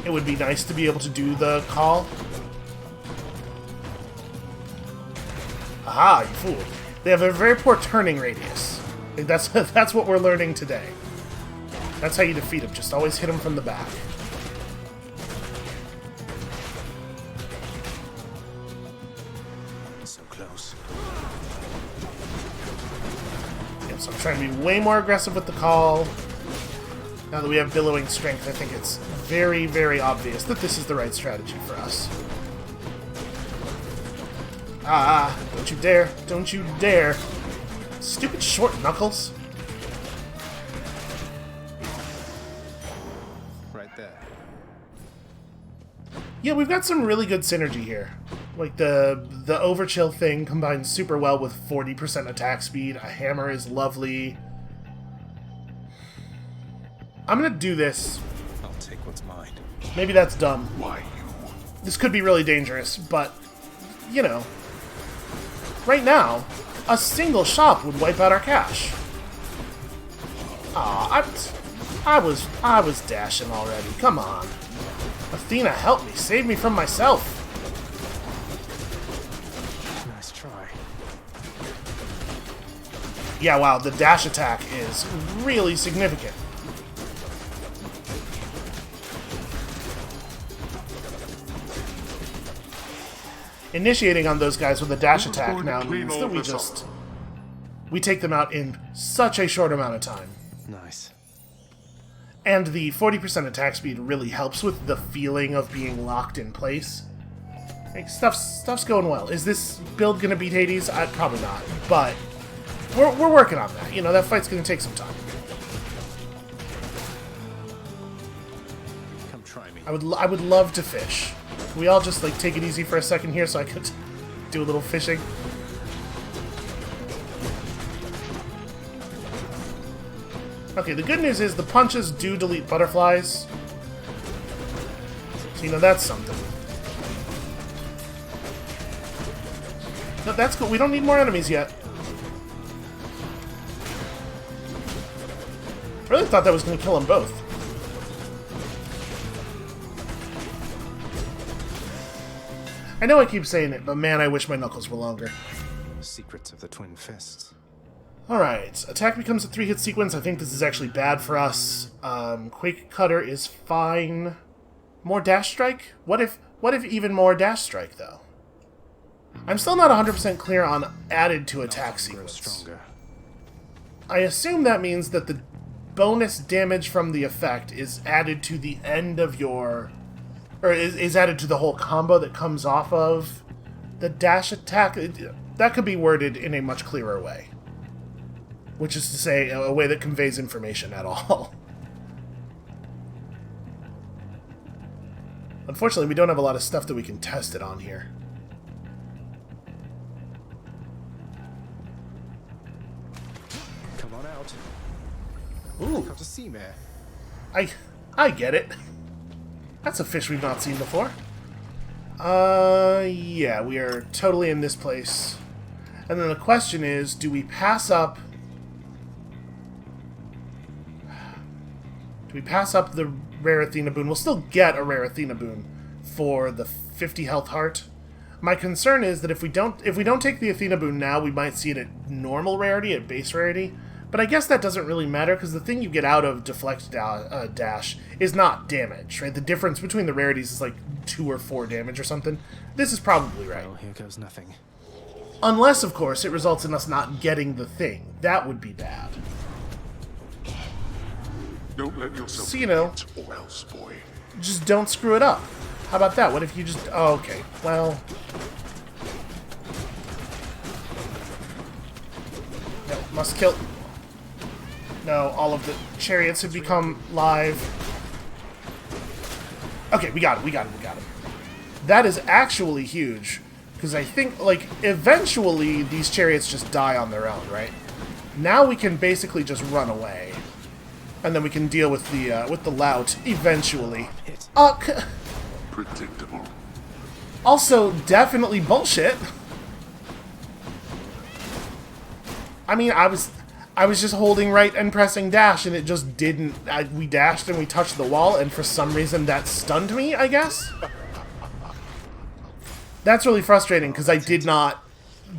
it would be nice to be able to do the call. Aha, you fool. They have a very poor turning radius. That's what we're learning today. That's how you defeat them. Just always hit them from the back. So close. Yeah, so I'm trying to be way more aggressive with the call. Now that we have billowing strength, I think it's very, very obvious that this is the right strategy for us. Ah, don't you dare. Don't you dare. Stupid short knuckles. Right there. Yeah, we've got some really good synergy here. Like, the overchill thing combines super well with 40% attack speed. A hammer is lovely. I'm gonna do this. I'll take what's mine. Maybe that's dumb. Why you? This could be really dangerous, but, you know. Right now, a single shop would wipe out our cash. Aw, I was dashing already. Come on. Athena, help me. Save me from myself. Nice try. Yeah, wow, the dash attack is really significant. Initiating on those guys with a dash attack now means that we take them out in such a short amount of time. Nice. And the 40% attack speed really helps with the feeling of being locked in place. Like, stuff's going well. Is this build gonna beat Hades? Probably not, but we're working on that. You know, that fight's gonna take some time. Come try me. I would love to fish. Can we all just, like, take it easy for a second here so I could do a little fishing? Okay, the good news is the punches do delete butterflies. So, you know, that's something. No, that's cool. We don't need more enemies yet. I really thought that was going to kill them both. I know I keep saying it, but man, I wish my knuckles were longer. Secrets of the Twin Fists. Alright, attack becomes a 3-hit sequence. I think this is actually bad for us. Quake Cutter is fine. More Dash Strike? What if even more Dash Strike, though? I'm still not 100% clear on added to attack sequence. Stronger. I assume that means that the bonus damage from the effect is added to the end of your... or is added to the whole combo that comes off of the dash attack. That could be worded in a much clearer way. Which is to say, a way that conveys information at all. Unfortunately, we don't have a lot of stuff that we can test it on here. Come on out. Ooh. Got a sea mare. I get it. That's a fish we've not seen before. Yeah, we are totally in this place. And then the question is, do we pass up... do we pass up the rare Athena boon? We'll still get a rare Athena boon for the 50 health heart. My concern is that if we don't take the Athena boon now, we might see it at normal rarity, at base rarity. But I guess that doesn't really matter, because the thing you get out of Deflect Dash is not damage, right? The difference between the rarities is like 2 or 4 damage or something. This is probably right. Well, here goes nothing. Unless, of course, it results in us not getting the thing. That would be bad. Don't let yourself So, you know, or else, boy. just don't screw it up. How about that? What if you just... oh, okay. Well... no, must kill... no, all of the chariots have become live. Okay, we got him, we got him, we got him. That is actually huge, because I think, like, eventually these chariots just die on their own, right? Now we can basically just run away. And then we can deal with the lout eventually. Predictable. Also, definitely bullshit. I mean, I was just holding right and pressing dash, and it just didn't. We dashed and we touched the wall, and for some reason that stunned me, I guess? That's really frustrating, because I did not...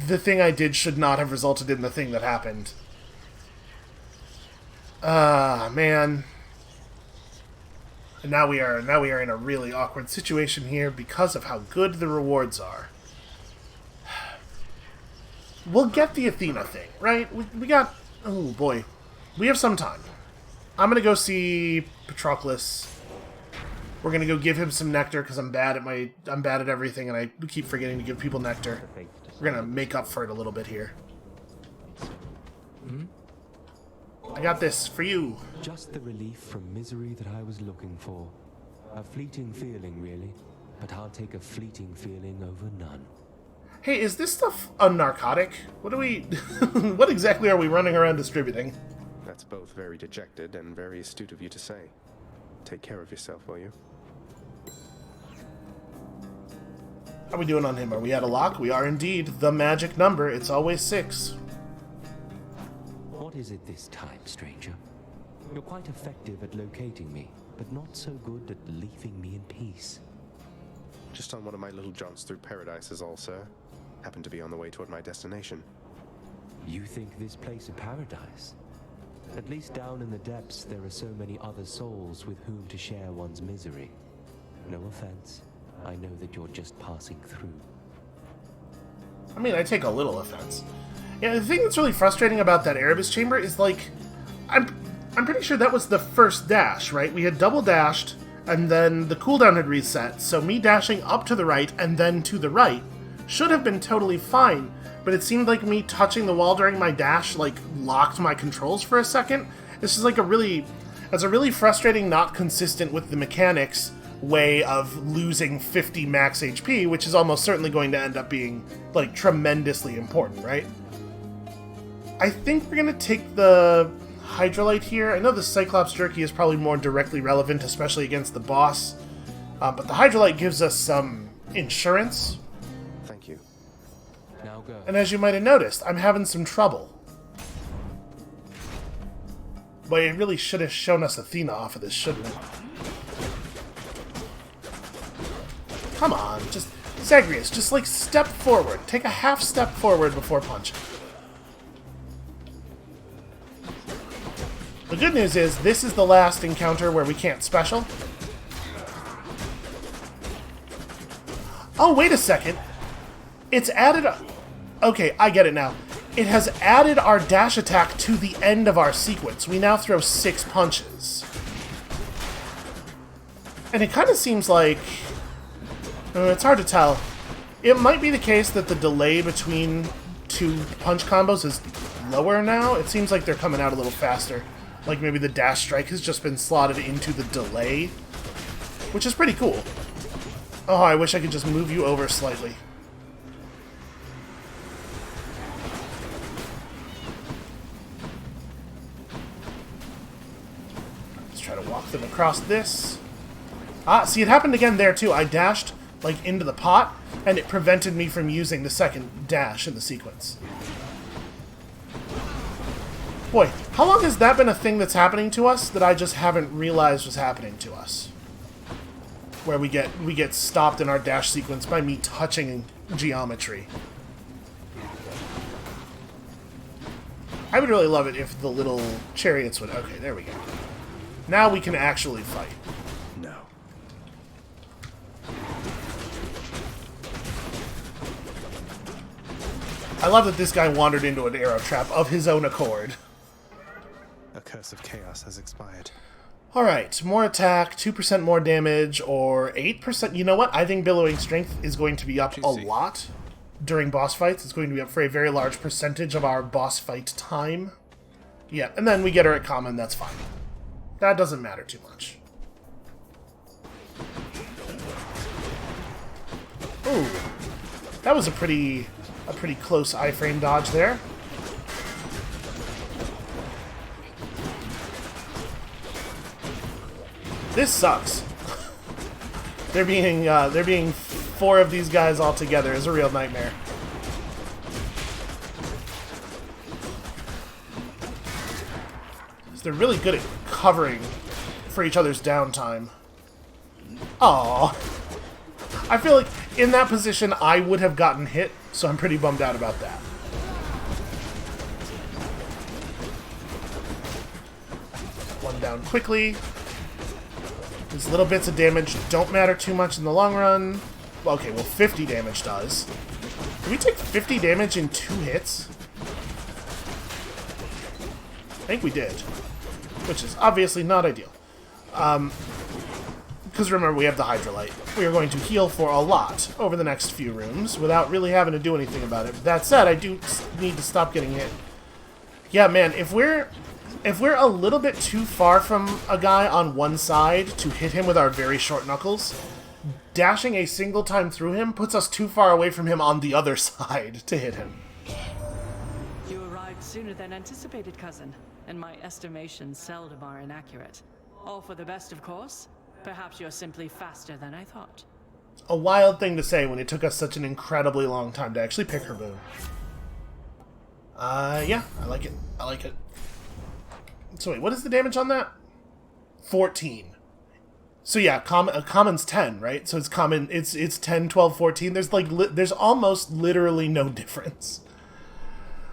The thing I did should not have resulted in the thing that happened. Man. And now we are in a really awkward situation here because of how good the rewards are. We'll get the Athena thing, right? We got... Oh, boy. We have some time. I'm gonna go see Patroclus. We're gonna go give him some nectar, because I'm bad at everything, and I keep forgetting to give people nectar. We're gonna make up for it a little bit here. I got this for you. Just the relief from misery that I was looking for. A fleeting feeling, really. But I'll take a fleeting feeling over none. Hey, is this stuff a narcotic? What do we... What exactly are we running around distributing? That's both very dejected and very astute of you to say. Take care of yourself, will you? How are we doing on him? Are we at a lock? We are indeed. The magic number. It's always 6. What is it this time, stranger? You're quite effective at locating me, but not so good at leaving me in peace. Just on one of my little jaunts through paradise is all, sir. Happened to be on the way toward my destination. You think this place a paradise? At least down in the depths there are so many other souls with whom to share one's misery. No offense. I know that you're just passing through. I mean, I take a little offense. Yeah, the thing that's really frustrating about that Erebus chamber is, like, I'm pretty sure that was the first dash, right? We had double dashed, and then the cooldown had reset, so me dashing up to the right and then to the right should have been totally fine, but it seemed like me touching the wall during my dash, like, locked my controls for a second. This is like a really frustrating, not consistent with the mechanics way of losing 50 max HP, which is almost certainly going to end up being, like, tremendously important, right? I think we're going to take the Hydrolite here. I know the Cyclops Jerky is probably more directly relevant, especially against the boss, but the Hydrolite gives us some insurance. Thank you. Now go. And as you might have noticed, I'm having some trouble. But it really should have shown us Athena off of this, shouldn't it? Come on, just... Zagreus, just, like, step forward. Take a half step forward before punching. The good news is, this is the last encounter where we can't special. Oh, wait a second. It's added... Okay, I get it now. It has added our dash attack to the end of our sequence. We now throw 6 punches. And it kind of seems like... it's hard to tell. It might be the case that the delay between 2 punch combos is lower now. It seems like they're coming out a little faster. Like maybe the dash strike has just been slotted into the delay, which is pretty cool. Oh, I wish I could just move you over slightly. Let's try to walk them across this. Ah, see, it happened again there too. I dashed like into the pot, and it prevented me from using the second dash in the sequence. Boy, how long has that been a thing that's happening to us that I just haven't realized was happening to us? Where we get stopped in our dash sequence by me touching geometry. I would really love it if the little chariots would... Okay, there we go. Now we can actually fight. No. I love that this guy wandered into an arrow trap of his own accord. A curse of chaos has expired. Alright, more attack, 2% more damage, or 8%. You know what? I think Billowing Strength is going to be up a lot during boss fights. It's going to be up for a very large percentage of our boss fight time. Yeah, and then we get her at common, that's fine. That doesn't matter too much. Ooh. That was a pretty close iframe dodge there. This sucks. There being 4 of these guys all together is a real nightmare. So they're really good at covering for each other's downtime. Aww. I feel like in that position I would have gotten hit, so I'm pretty bummed out about that. One down quickly. These little bits of damage don't matter too much in the long run. Okay, well 50 damage does. Did we take 50 damage in 2 hits? I think we did. Which is obviously not ideal. Because remember, we have the Hydrolite. We are going to heal for a lot over the next few rooms without really having to do anything about it. That said, I do need to stop getting hit. Yeah, man, if we're a little bit too far from a guy on one side to hit him with our very short knuckles, dashing a single time through him puts us too far away from him on the other side to hit him. You arrived sooner than anticipated, cousin, and my estimations seldom are inaccurate. All for the best, of course. Perhaps you're simply faster than I thought. A wild thing to say when it took us such an incredibly long time to actually pick her boon. Yeah, I like it. I like it. So wait, what is the damage on that? 14. So yeah, common's 10, right? So it's common, it's 10, 12, 14. There's like, there's almost literally no difference.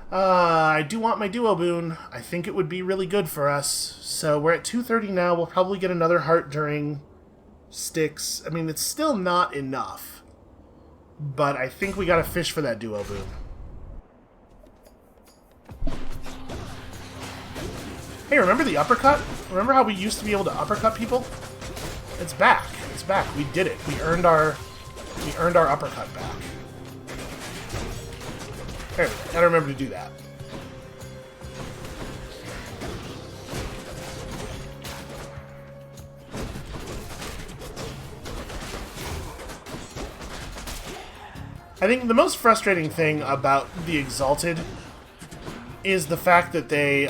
I do want my duo boon. I think it would be really good for us. So we're at 230 now. We'll probably get another heart during Styx. I mean, it's still not enough. But I think we gotta fish for that duo boon. Hey, remember the uppercut? Remember how we used to be able to uppercut people? It's back. It's back. We did it. We earned our uppercut back. There we go. Gotta remember to do that. I think the most frustrating thing about the Exalted is the fact that they,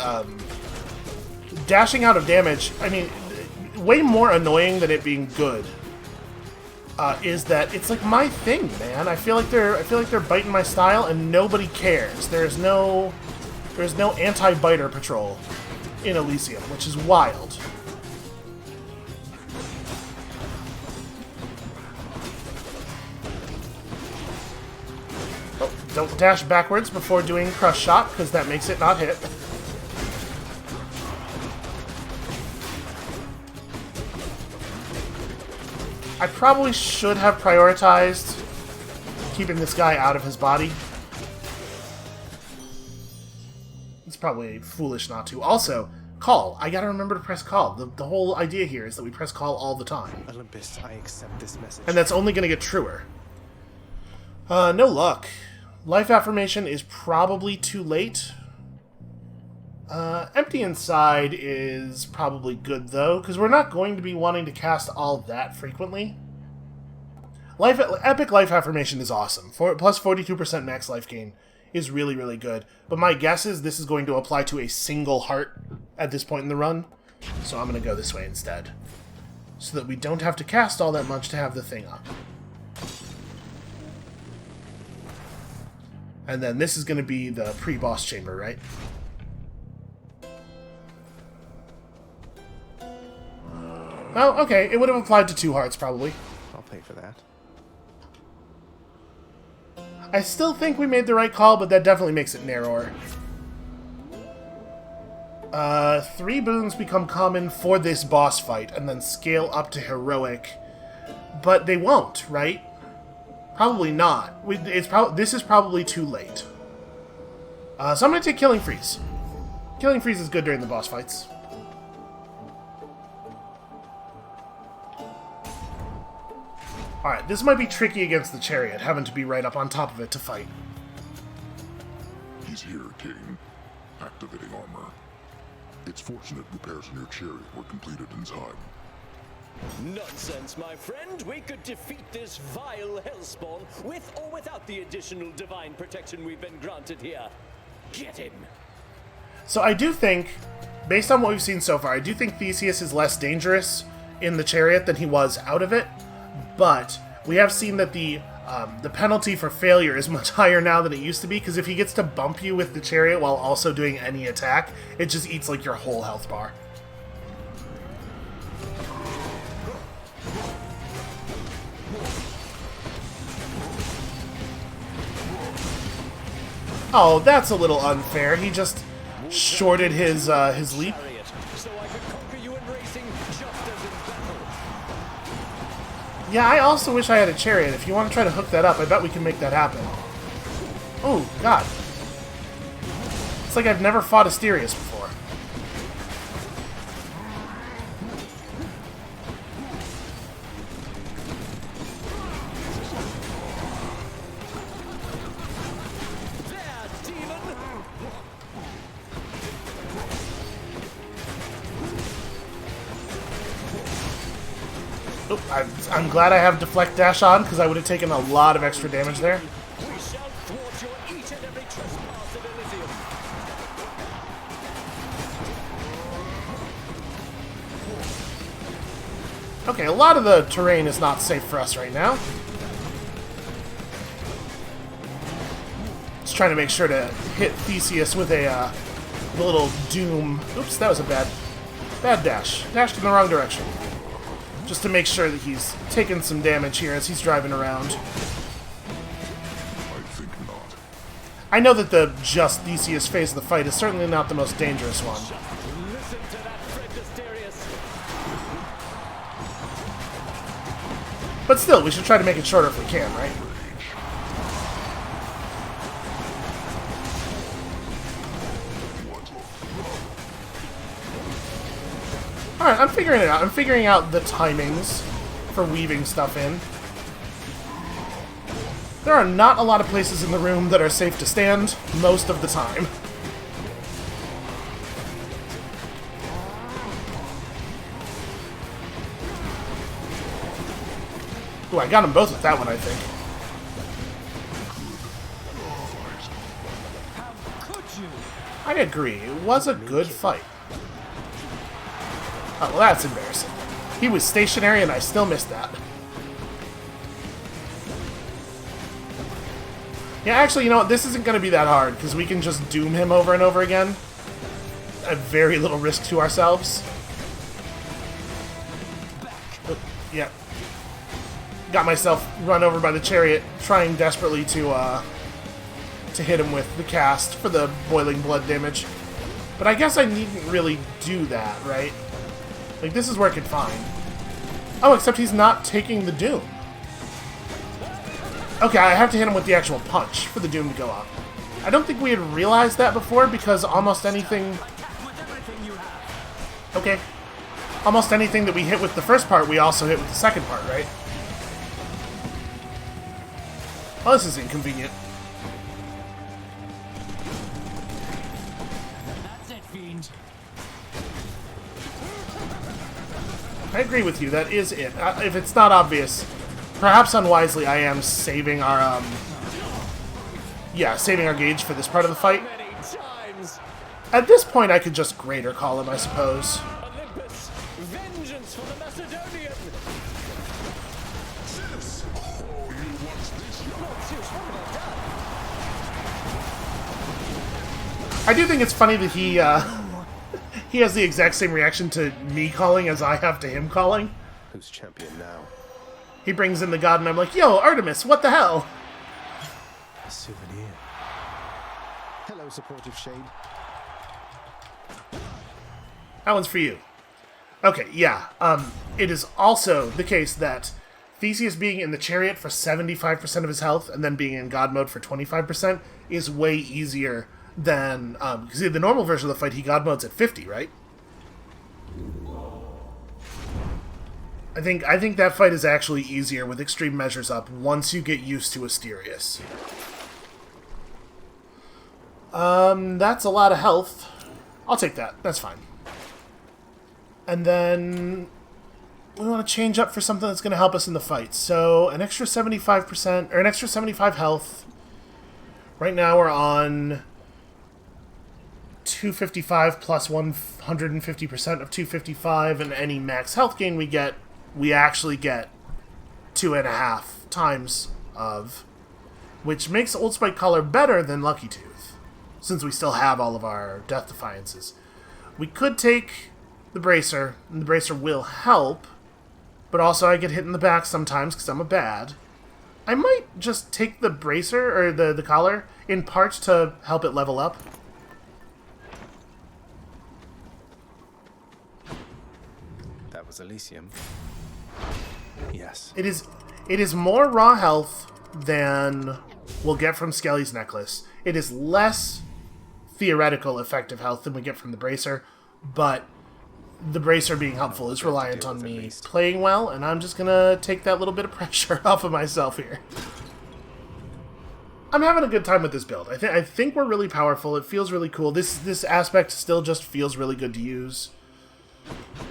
dashing out of damage, I mean, way more annoying than it being good, is that it's like my thing, man. I feel like they're biting my style and nobody cares. There's no anti-biter patrol in Elysium, which is wild. Oh, don't dash backwards before doing crush shot, because that makes it not hit. I probably should have prioritized keeping this guy out of his body. It's probably foolish not to. Also, call. I gotta remember to press call. The whole idea here is that we press call all the time. Olympus, I accept this message. And that's only gonna get truer. No luck. Life affirmation is probably too late. Empty Inside is probably good, though, because we're not going to be wanting to cast all that frequently. Epic Life Affirmation is awesome. Plus 42% max life gain is really, really good. But my guess is this is going to apply to a single heart at this point in the run. So I'm going to go this way instead. So that we don't have to cast all that much to have the thing up. And then this is going to be the pre-boss chamber, right? Oh, okay. It would have applied to 2 hearts, probably. I'll pay for that. I still think we made the right call, but that definitely makes it narrower. 3 boons become common for this boss fight, and then scale up to heroic. But they won't, right? Probably not. This is probably too late. So I'm going to take Killing Freeze. Killing Freeze is good during the boss fights. Alright, this might be tricky against the chariot, having to be right up on top of it to fight. He's here, King. Activating armor. It's fortunate repairs in your chariot were completed in time. Nonsense, my friend. We could defeat this vile hellspawn with or without the additional divine protection we've been granted here. Get him! So I do think, based on what we've seen so far, I do think Theseus is less dangerous in the chariot than he was out of it, but we have seen that the penalty for failure is much higher now than it used to be, because if he gets to bump you with the chariot while also doing any attack, it just eats like your whole health bar. Oh, that's a little unfair. He just shorted his leap. Yeah, I also wish I had a chariot. If you want to try to hook that up, I bet we can make that happen. Oh, God. It's like I've never fought Asterius before. Oh, I'm glad I have Deflect Dash on, because I would have taken a lot of extra damage there. Okay, a lot of the terrain is not safe for us right now. Just trying to make sure to hit Theseus with a little doom. Oops, that was a bad dash. Dashed in the wrong direction. Just to make sure that he's taking some damage here as he's driving around. I think not. I know that the just Theseus phase of the fight is certainly not the most dangerous one. But still, we should try to make it shorter if we can, right? Alright, I'm figuring it out. I'm figuring out the timings for weaving stuff in. There are not a lot of places in the room that are safe to stand most of the time. Ooh, I got them both with that one, I think. I agree. It was a good fight. Oh, well, that's embarrassing. He was stationary and I still missed that. Yeah, actually, you know what? This isn't going to be that hard, because we can just doom him over and over again at very little risk to ourselves. But, yeah. Got myself run over by the chariot, trying desperately to hit him with the cast for the boiling blood damage. But I guess I needn't really do that, right? Like, this is working fine. Oh, except he's not taking the doom. Okay, I have to hit him with the actual punch for the doom to go up. I don't think we had realized that before, because almost anything... Okay. Almost anything that we hit with the first part, we also hit with the second part, right? Oh, this is inconvenient. That's it, fiend. I agree with you, that is it. If it's not obvious, perhaps unwisely, I am saving our, saving our gauge for this part of the fight. At this point, I could just Greater Call him, I suppose. Olympus, vengeance for the Macedonian! Zeus! Oh, you want this? Lord Zeus, what have I done? I do think it's funny that he has the exact same reaction to me calling as I have to him calling. Who's champion now? He brings in the god and I'm like, yo, Artemis, what the hell? A souvenir. Hello, supportive shade. That one's for you. Okay, yeah. It is also the case that Theseus being in the chariot for 75% of his health and then being in god mode for 25% is way easier than... because in the normal version of the fight, he god modes at 50, right? I think that fight is actually easier with extreme measures up once you get used to Asterius. That's a lot of health. I'll take that. That's fine. And then we want to change up for something that's going to help us in the fight. So an extra 75%, or an extra 75 health. Right now we're on 255 plus 150% of 255, and any max health gain we get, we actually get 2.5 times of, which makes Old Spike Collar better than Lucky Tooth, since we still have all of our Death Defiances. We could take the Bracer, and the Bracer will help, but also I get hit in the back sometimes because I'm a bad. I might just take the Bracer, or the Collar, in part to help it level up. That was Elysium. Yes. It is more raw health than we'll get from Skelly's Necklace. It is less theoretical effective health than we get from the Bracer, but the Bracer being helpful is reliant on me playing well, and I'm just gonna take that little bit of pressure off of myself here. I'm having a good time with this build. I think we're really powerful. It feels really cool. This aspect still just feels really good to use.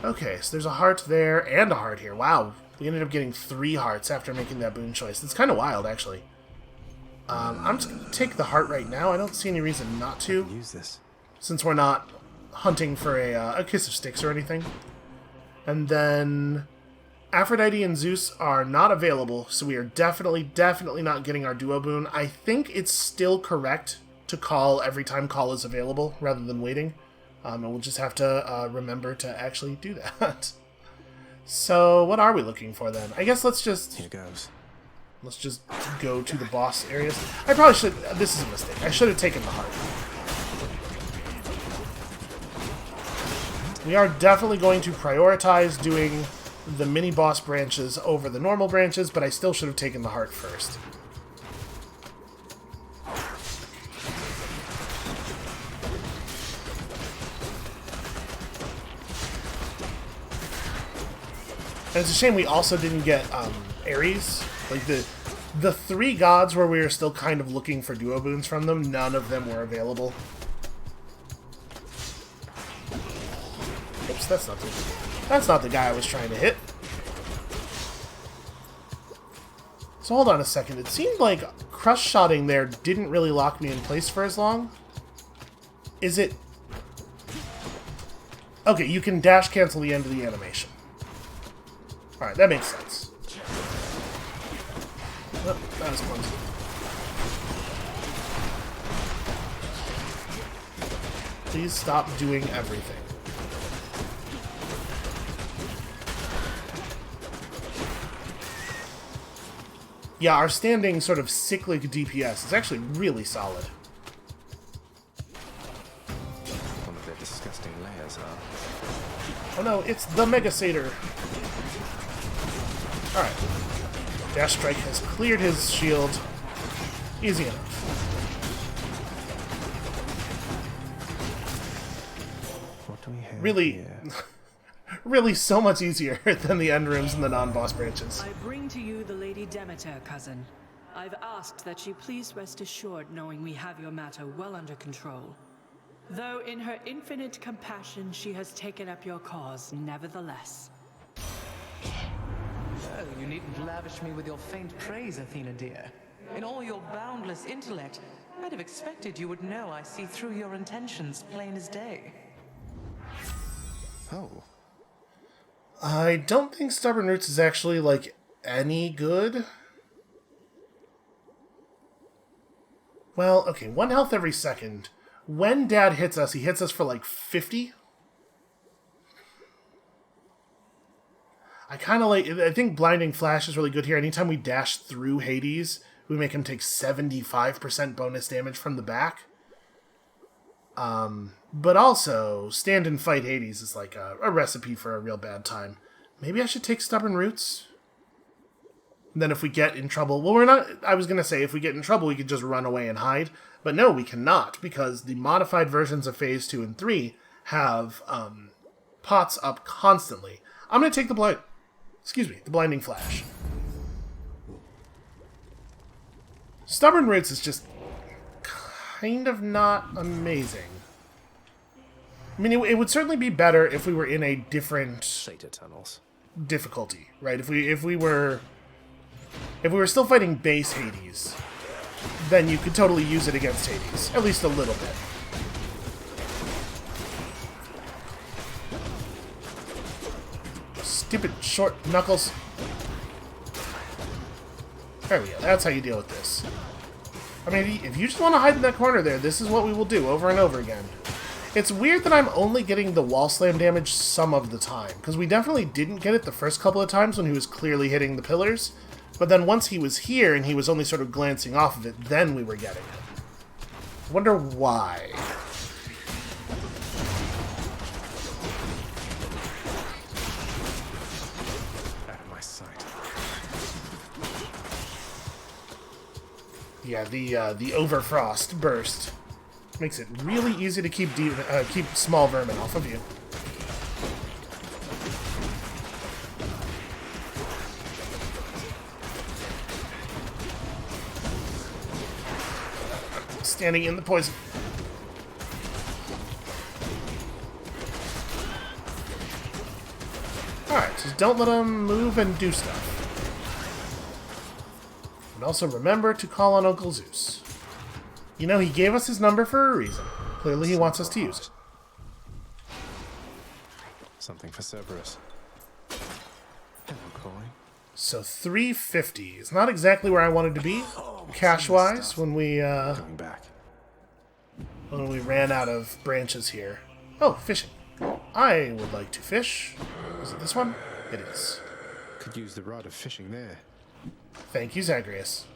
Okay, so there's a heart there and a heart here. Wow, we ended up getting 3 hearts after making that boon choice. It's kind of wild, actually. I'm just gonna take the heart right now. I don't see any reason not to. Use this. Since we're not hunting for a Kiss of Styx or anything. And then Aphrodite and Zeus are not available, so we are definitely not getting our duo boon. I think it's still correct to call every time call is available rather than waiting. And we'll just have to remember to actually do that. So what are we looking for then? I guess let's just... Here goes. Let's just go to the boss areas. I probably should... This is a mistake. I should have taken the heart. We are definitely going to prioritize doing the mini-boss branches over the normal branches, but I still should have taken the heart first. And it's a shame we also didn't get Ares. Like the 3 gods where we were still kind of looking for duo boons from them, none of them were available. Oops, that's not the guy I was trying to hit. So hold on a second. It seemed like crush-shotting there didn't really lock me in place for as long. Is it... Okay, you can dash cancel the end of the animation. Alright, that makes sense. Oh, that was clumsy. Please stop doing everything. Yeah, our standing sort of cyclic DPS is actually really solid. One of their disgusting layers, huh? Oh no, it's the Mega Satyr. Alright. Dash Strike has cleared his shield. Easy enough. What do we have Really, here? really so much easier than the end rooms and the non-boss branches. I bring to you the Lady Demeter, cousin. I've asked that you please rest assured knowing we have your matter well under control. Though in her infinite compassion she has taken up your cause nevertheless. Oh, you needn't lavish me with your faint praise, Athena dear. In all your boundless intellect, I'd have expected you would know I see through your intentions plain as day. Oh. I don't think Stubborn Roots is actually, like, any good. Well, okay, 1 health every second. When Dad hits us, he hits us for, like, 50. I kind of like... I think Blinding Flash is really good here. Anytime we dash through Hades, we make him take 75% bonus damage from the back. But also, Stand and Fight Hades is like a recipe for a real bad time. Maybe I should take Stubborn Roots? And then if we get in trouble... Well, we're not... I was going to say, if we get in trouble, we could just run away and hide. But no, we cannot, because the modified versions of Phase 2 and 3 have pots up constantly. I'm going to take the the Blinding Flash. Stubborn Roots is just kind of not amazing. I mean, it would certainly be better if we were in a different Satyr tunnels difficulty, right? If we were still fighting base Hades, then you could totally use it against Hades, at least a little bit. Stupid short knuckles. There we go. That's how you deal with this. I mean, if you just want to hide in that corner there, this is what we will do over and over again. It's weird that I'm only getting the wall slam damage some of the time, because we definitely didn't get it the first couple of times when he was clearly hitting the pillars, but then once he was here and he was only sort of glancing off of it, then we were getting it. I wonder why. Out of my sight. Yeah, the overfrost burst makes it really easy to keep small vermin off of you. Standing in the poison. Alright, just don't let him move and do stuff. And also remember to call on Uncle Zeus. You know, he gave us his number for a reason. Clearly he wants us to use it. Something for Cerberus. Hello, Coy. So 350 is not exactly where I wanted to be, cash-wise, when we Going back. when we ran out of branches here. Oh, fishing. I would like to fish. Is it this one? It is. Could use the rod of fishing there. Thank you, Zagreus.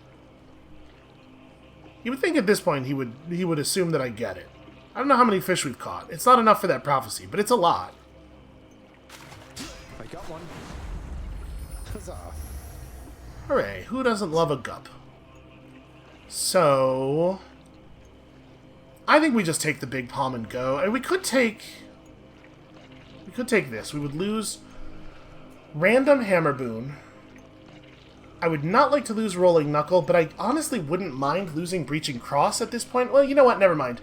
You would think at this point he would assume that I get it. I don't know how many fish we've caught. It's not enough for that prophecy, but it's a lot. I got one. Huzzah. Hooray, who doesn't love a gup? So I think we just take the big palm and go. And we could take this. We would lose random hammer boon. I would not like to lose Rolling Knuckle, but I honestly wouldn't mind losing Breaching Cross at this point. Well, you know what? Never mind.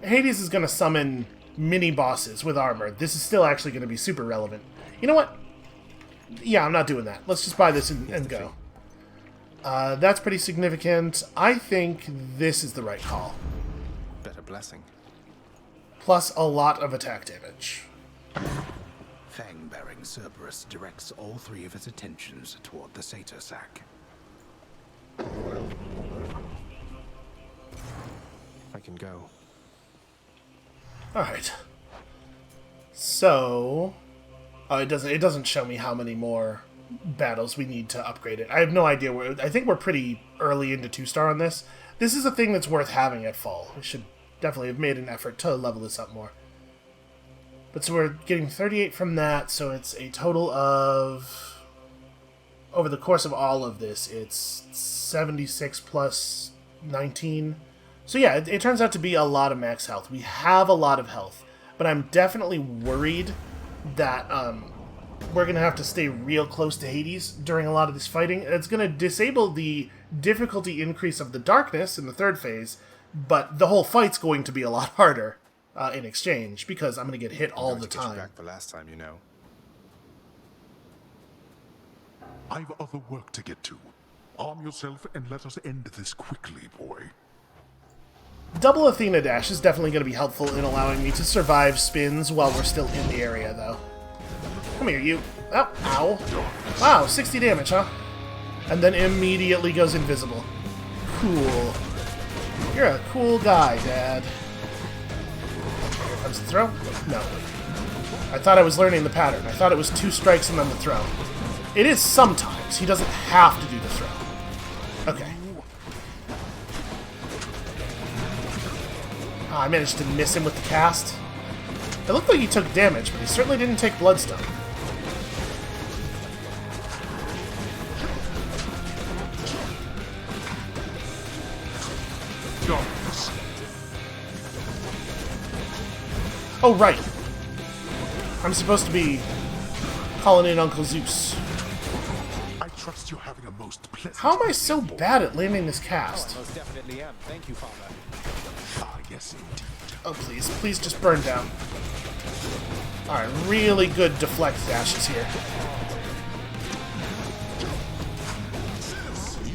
Hades is going to summon mini-bosses with armor. This is still actually going to be super relevant. You know what? Yeah, I'm not doing that. Let's just buy this and go. That's pretty significant. I think this is the right call. Better blessing. Plus a lot of attack damage. Fang-bearing Cerberus directs all three of his attentions toward the satyr sack. I can go. Alright. So it doesn't show me how many more battles we need to upgrade it. I have no idea where. I think we're pretty early into 2-star on this. This is a thing that's worth having at fall. We should definitely have made an effort to level this up more. But so we're getting 38 from that, so it's a total of, over the course of all of this, it's 76 plus 19. So yeah, it turns out to be a lot of max health. We have a lot of health, but I'm definitely worried that we're going to have to stay real close to Hades during a lot of this fighting. It's going to disable the difficulty increase of the darkness in the third phase, but the whole fight's going to be a lot harder. In exchange, because I'm going to get hit all the time. Get you back the last time, you know. I've other work to get to. Arm yourself and let us end this quickly, boy. Double Athena Dash is definitely going to be helpful in allowing me to survive spins while we're still in the area, though. Come here, you. Oh, ow. Wow, 60 damage, huh? And then immediately goes invisible. Cool. You're a cool guy, Dad. Comes the throw? No. I thought I was learning the pattern. I thought it was 2 strikes and then the throw. It is sometimes. He doesn't have to do the throw. Okay. I managed to miss him with the cast. It looked like he took damage, but he certainly didn't take Bloodstone. Oh, right. I'm supposed to be calling in Uncle Zeus. I trust you're having a most pleasant... How am I so bad at landing this cast? Oh, I most definitely am. Thank you, Father. Ah, yes, indeed. Oh, please. Please just burn down. Alright, really good deflect dashes here.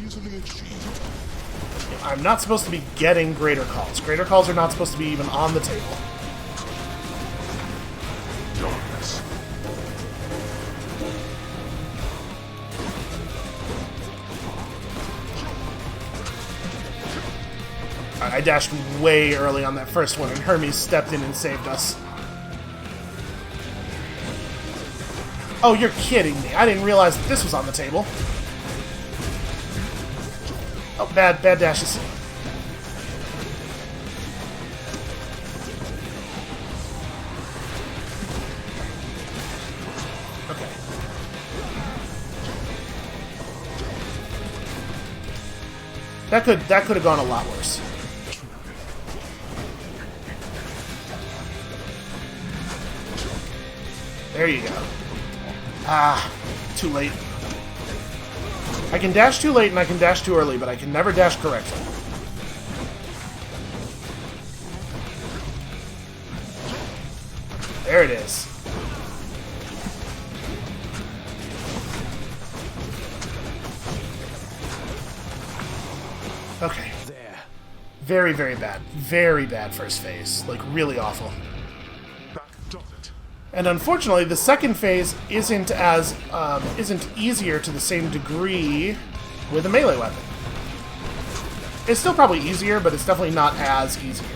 Easily achieved. I'm not supposed to be getting Greater Calls. Greater Calls are not supposed to be even on the table. Alright, I dashed way early on that first one, and Hermes stepped in and saved us. Oh, you're kidding me. I didn't realize that this was on the table. Oh, bad dashes. Okay. That could have gone a lot worse. There you go. Ah, too late. I can dash too late and I can dash too early, but I can never dash correctly. There it is. Okay. There. Very, very bad. Very bad first phase. Like, really awful. And unfortunately, the second phase isn't easier to the same degree with a melee weapon. It's still probably easier, but it's definitely not as easier.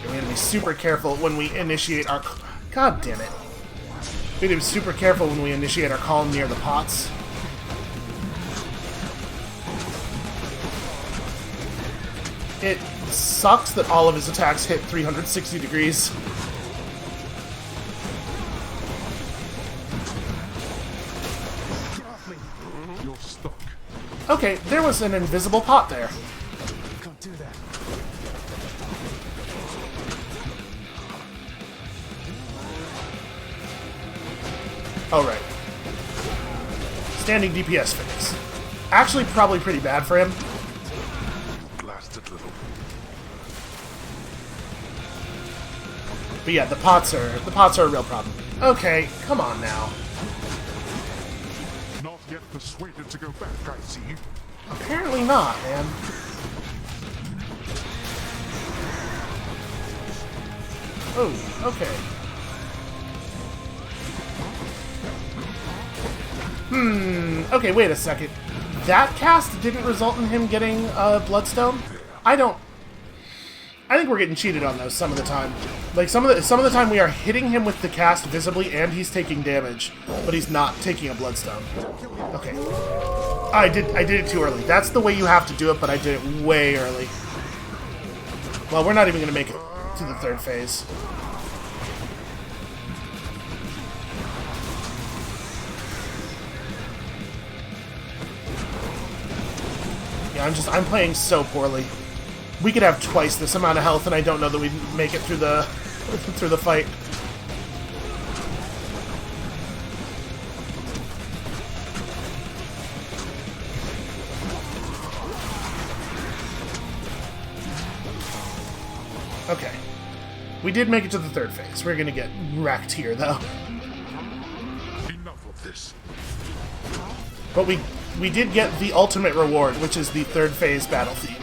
We have to be super careful when we initiate our... God damn it. We have to be super careful when we initiate our column near the pots. It sucks that all of his attacks hit 360 degrees. You're stuck. Okay, there was an invisible pot there. Can't do that. Oh, right. Standing DPS phase. Actually, probably pretty bad for him. Lasted little. But yeah, the pots are a real problem. Okay, come on now. Not yet persuaded to go back, I see. Apparently not, man. Oh, okay. Okay, wait a second. That cast didn't result in him getting a Bloodstone? I think we're getting cheated on those some of the time. Like, some of the time we are hitting him with the cast visibly and he's taking damage, but he's not taking a Bloodstone. Okay. I did it too early. That's the way you have to do it, but I did it way early. Well, we're not even going to make it to the third phase. Yeah, I'm playing so poorly. We could have twice this amount of health, and I don't know that we'd make it through the fight. Okay. We did make it to the third phase. We're gonna get wrecked here, though. Enough of this. But we did get the ultimate reward, which is the third phase battle theme.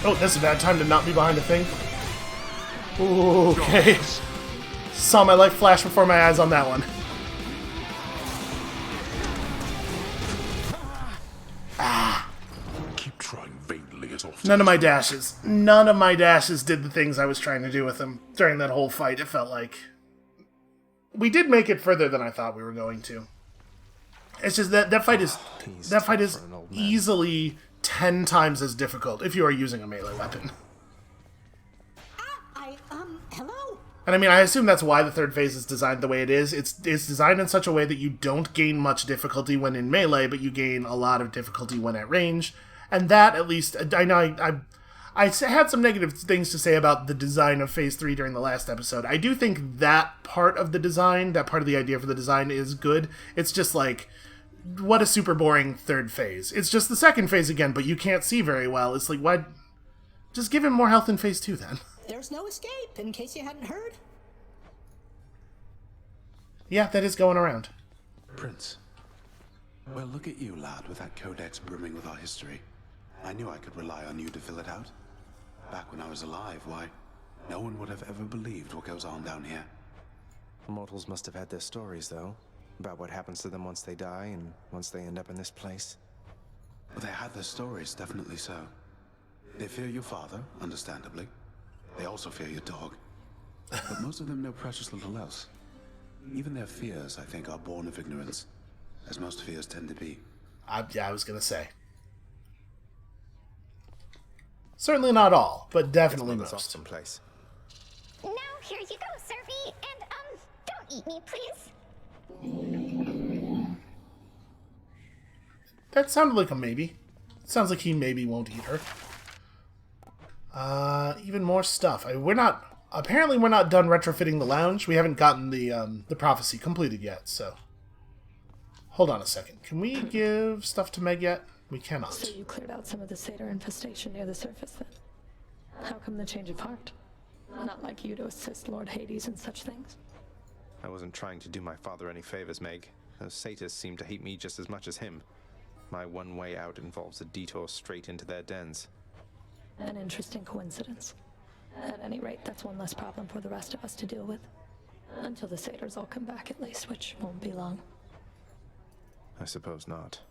Oh, that's a bad time to not be behind a thing. Ooh, okay. Saw my life flash before my eyes on that one. Ah. Keep trying vainly as often. None of my dashes did the things I was trying to do with them during that whole fight, it felt like. We did make it further than I thought we were going to. It's just that fight is easily 10 times as difficult if you are using a melee weapon. Hello? And I mean, I assume that's why the third phase is designed the way it is. It's designed in such a way that you don't gain much difficulty when in melee, but you gain a lot of difficulty when at range. And that, at least, I know I had some negative things to say about the design of Phase 3 during the last episode. I do think that part of the design, that part of the idea for the design is good. It's just like, what a super boring third phase. It's just the second phase again, but you can't see very well. It's like, why? Just give him more health in phase 2 then. There's no escape, in case you hadn't heard. Yeah, that is going around. Prince. Well, look at you, lad, with that codex brimming with our history. I knew I could rely on you to fill it out. Back when I was alive, why, no one would have ever believed what goes on down here. Mortals must have had their stories, though, about what happens to them once they die and once they end up in this place. Well, they had their stories, definitely so. They fear your father, understandably. They also fear your dog. But most of them know precious little else. Even their fears, I think, are born of ignorance, as most fears tend to be. Yeah, I was gonna say. Certainly not all, but definitely most. Awesome place. Now, here you go, Survey, and, don't eat me, please. That sounded like a maybe. Sounds like he maybe won't eat her. Even more stuff. Apparently we're not done retrofitting the lounge. We haven't gotten the prophecy completed yet, so. Hold on a second. Can we give stuff to Meg yet? We cannot. So you cleared out some of the satyr infestation near the surface, then? How come the change of heart? Not like you to assist Lord Hades in such things. I wasn't trying to do my father any favors, Meg. Those satyrs seem to hate me just as much as him. My one way out involves a detour straight into their dens. An interesting coincidence. At any rate, that's one less problem for the rest of us to deal with. Until the satyrs all come back, at least, which won't be long. I suppose not.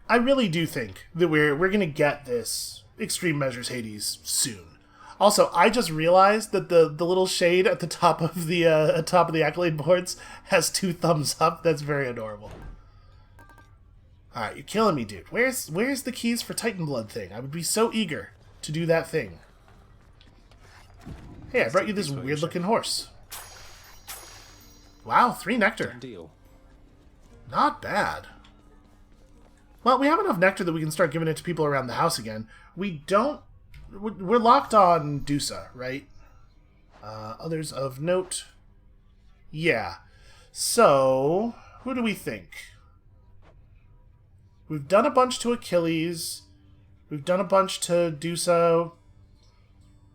I really do think that we're gonna get this Extreme Measures Hades soon. Also, I just realized that the little shade at the top of the accolade boards has 2 thumbs up. That's very adorable. All right, you're killing me, dude. Where's the keys for Titan Blood thing? I would be so eager to do that thing. Hey, I brought you this weird-looking horse. Wow, 3 nectar. Deal. Not bad. Well, we have enough nectar that we can start giving it to people around the house again. We don't... We're locked on Dusa, right? Others of note? Yeah. So, who do we think? We've done a bunch to Achilles. We've done a bunch to Dusa.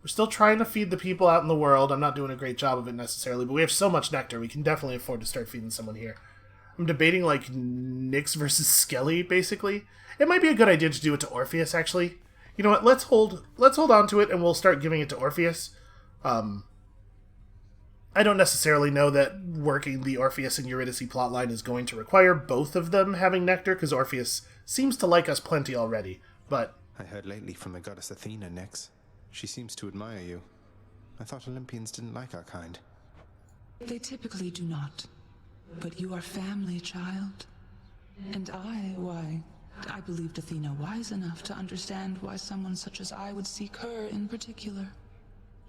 We're still trying to feed the people out in the world. I'm not doing a great job of it necessarily, but we have so much nectar, we can definitely afford to start feeding someone here. I'm debating, like, Nyx versus Skelly, basically. It might be a good idea to do it to Orpheus, actually. You know what, let's hold on to it, and we'll start giving it to Orpheus. I don't necessarily know that working the Orpheus and Eurydice plotline is going to require both of them having nectar, because Orpheus seems to like us plenty already, but... I heard lately from the goddess Athena, Nyx. She seems to admire you. I thought Olympians didn't like our kind. They typically do not. But you are family, child. And why, I believed Athena wise enough to understand why someone such as I would seek her in particular.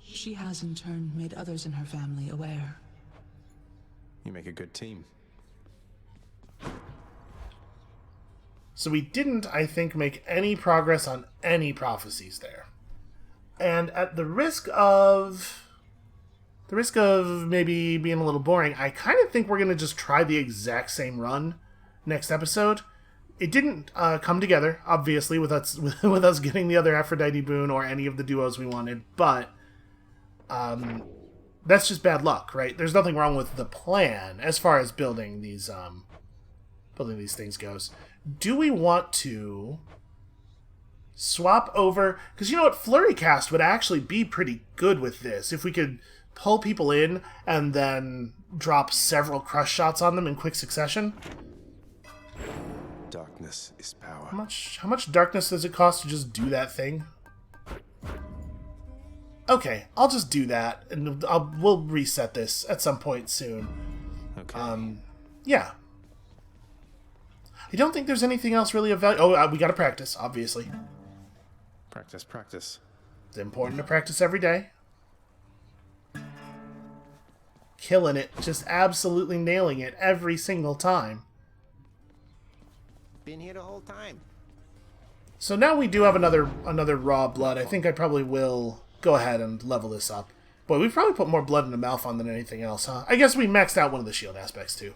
She has in turn made others in her family aware. You make a good team. So we didn't, I think, make any progress on any prophecies there. And at the risk of maybe being a little boring, I kind of think we're going to just try the exact same run next episode. It didn't come together, obviously, with us getting the other Aphrodite boon or any of the duos we wanted, but that's just bad luck, right? There's nothing wrong with the plan as far as building these things goes. Do we want to swap over? Because you know what? Flurry Cast would actually be pretty good with this. If we could pull people in and then drop several crush shots on them in quick succession. Darkness is power. How much darkness does it cost to just do that thing? Okay, I'll just do that, and we'll reset this at some point soon. Okay. Yeah. I don't think there's anything else really of value. Oh, we gotta practice, obviously. Practice. It's important to practice every day. Killing it, just absolutely nailing it every single time. Been here the whole time. So now we do have another raw blood. I think I probably will go ahead and level this up. Boy, we've probably put more blood into Malphon than anything else, huh? I guess we maxed out one of the shield aspects, too.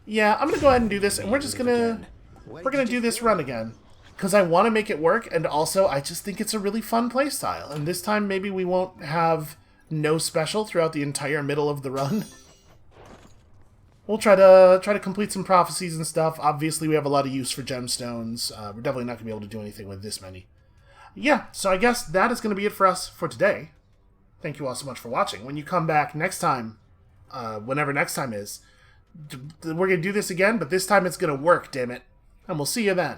Yeah, I'm gonna go ahead and do this, and we're just gonna do this run again. Because I want to make it work, and also I just think it's a really fun playstyle. And this time maybe we won't have no special throughout the entire middle of the run. We'll try to complete some prophecies and stuff. Obviously we have a lot of use for gemstones. We're definitely not going to be able to do anything with this many. Yeah, so I guess that is going to be it for us for today. Thank you all so much for watching. When you come back next time, whenever next time is, we're going to do this again, but this time it's going to work, damn it. And we'll see you then.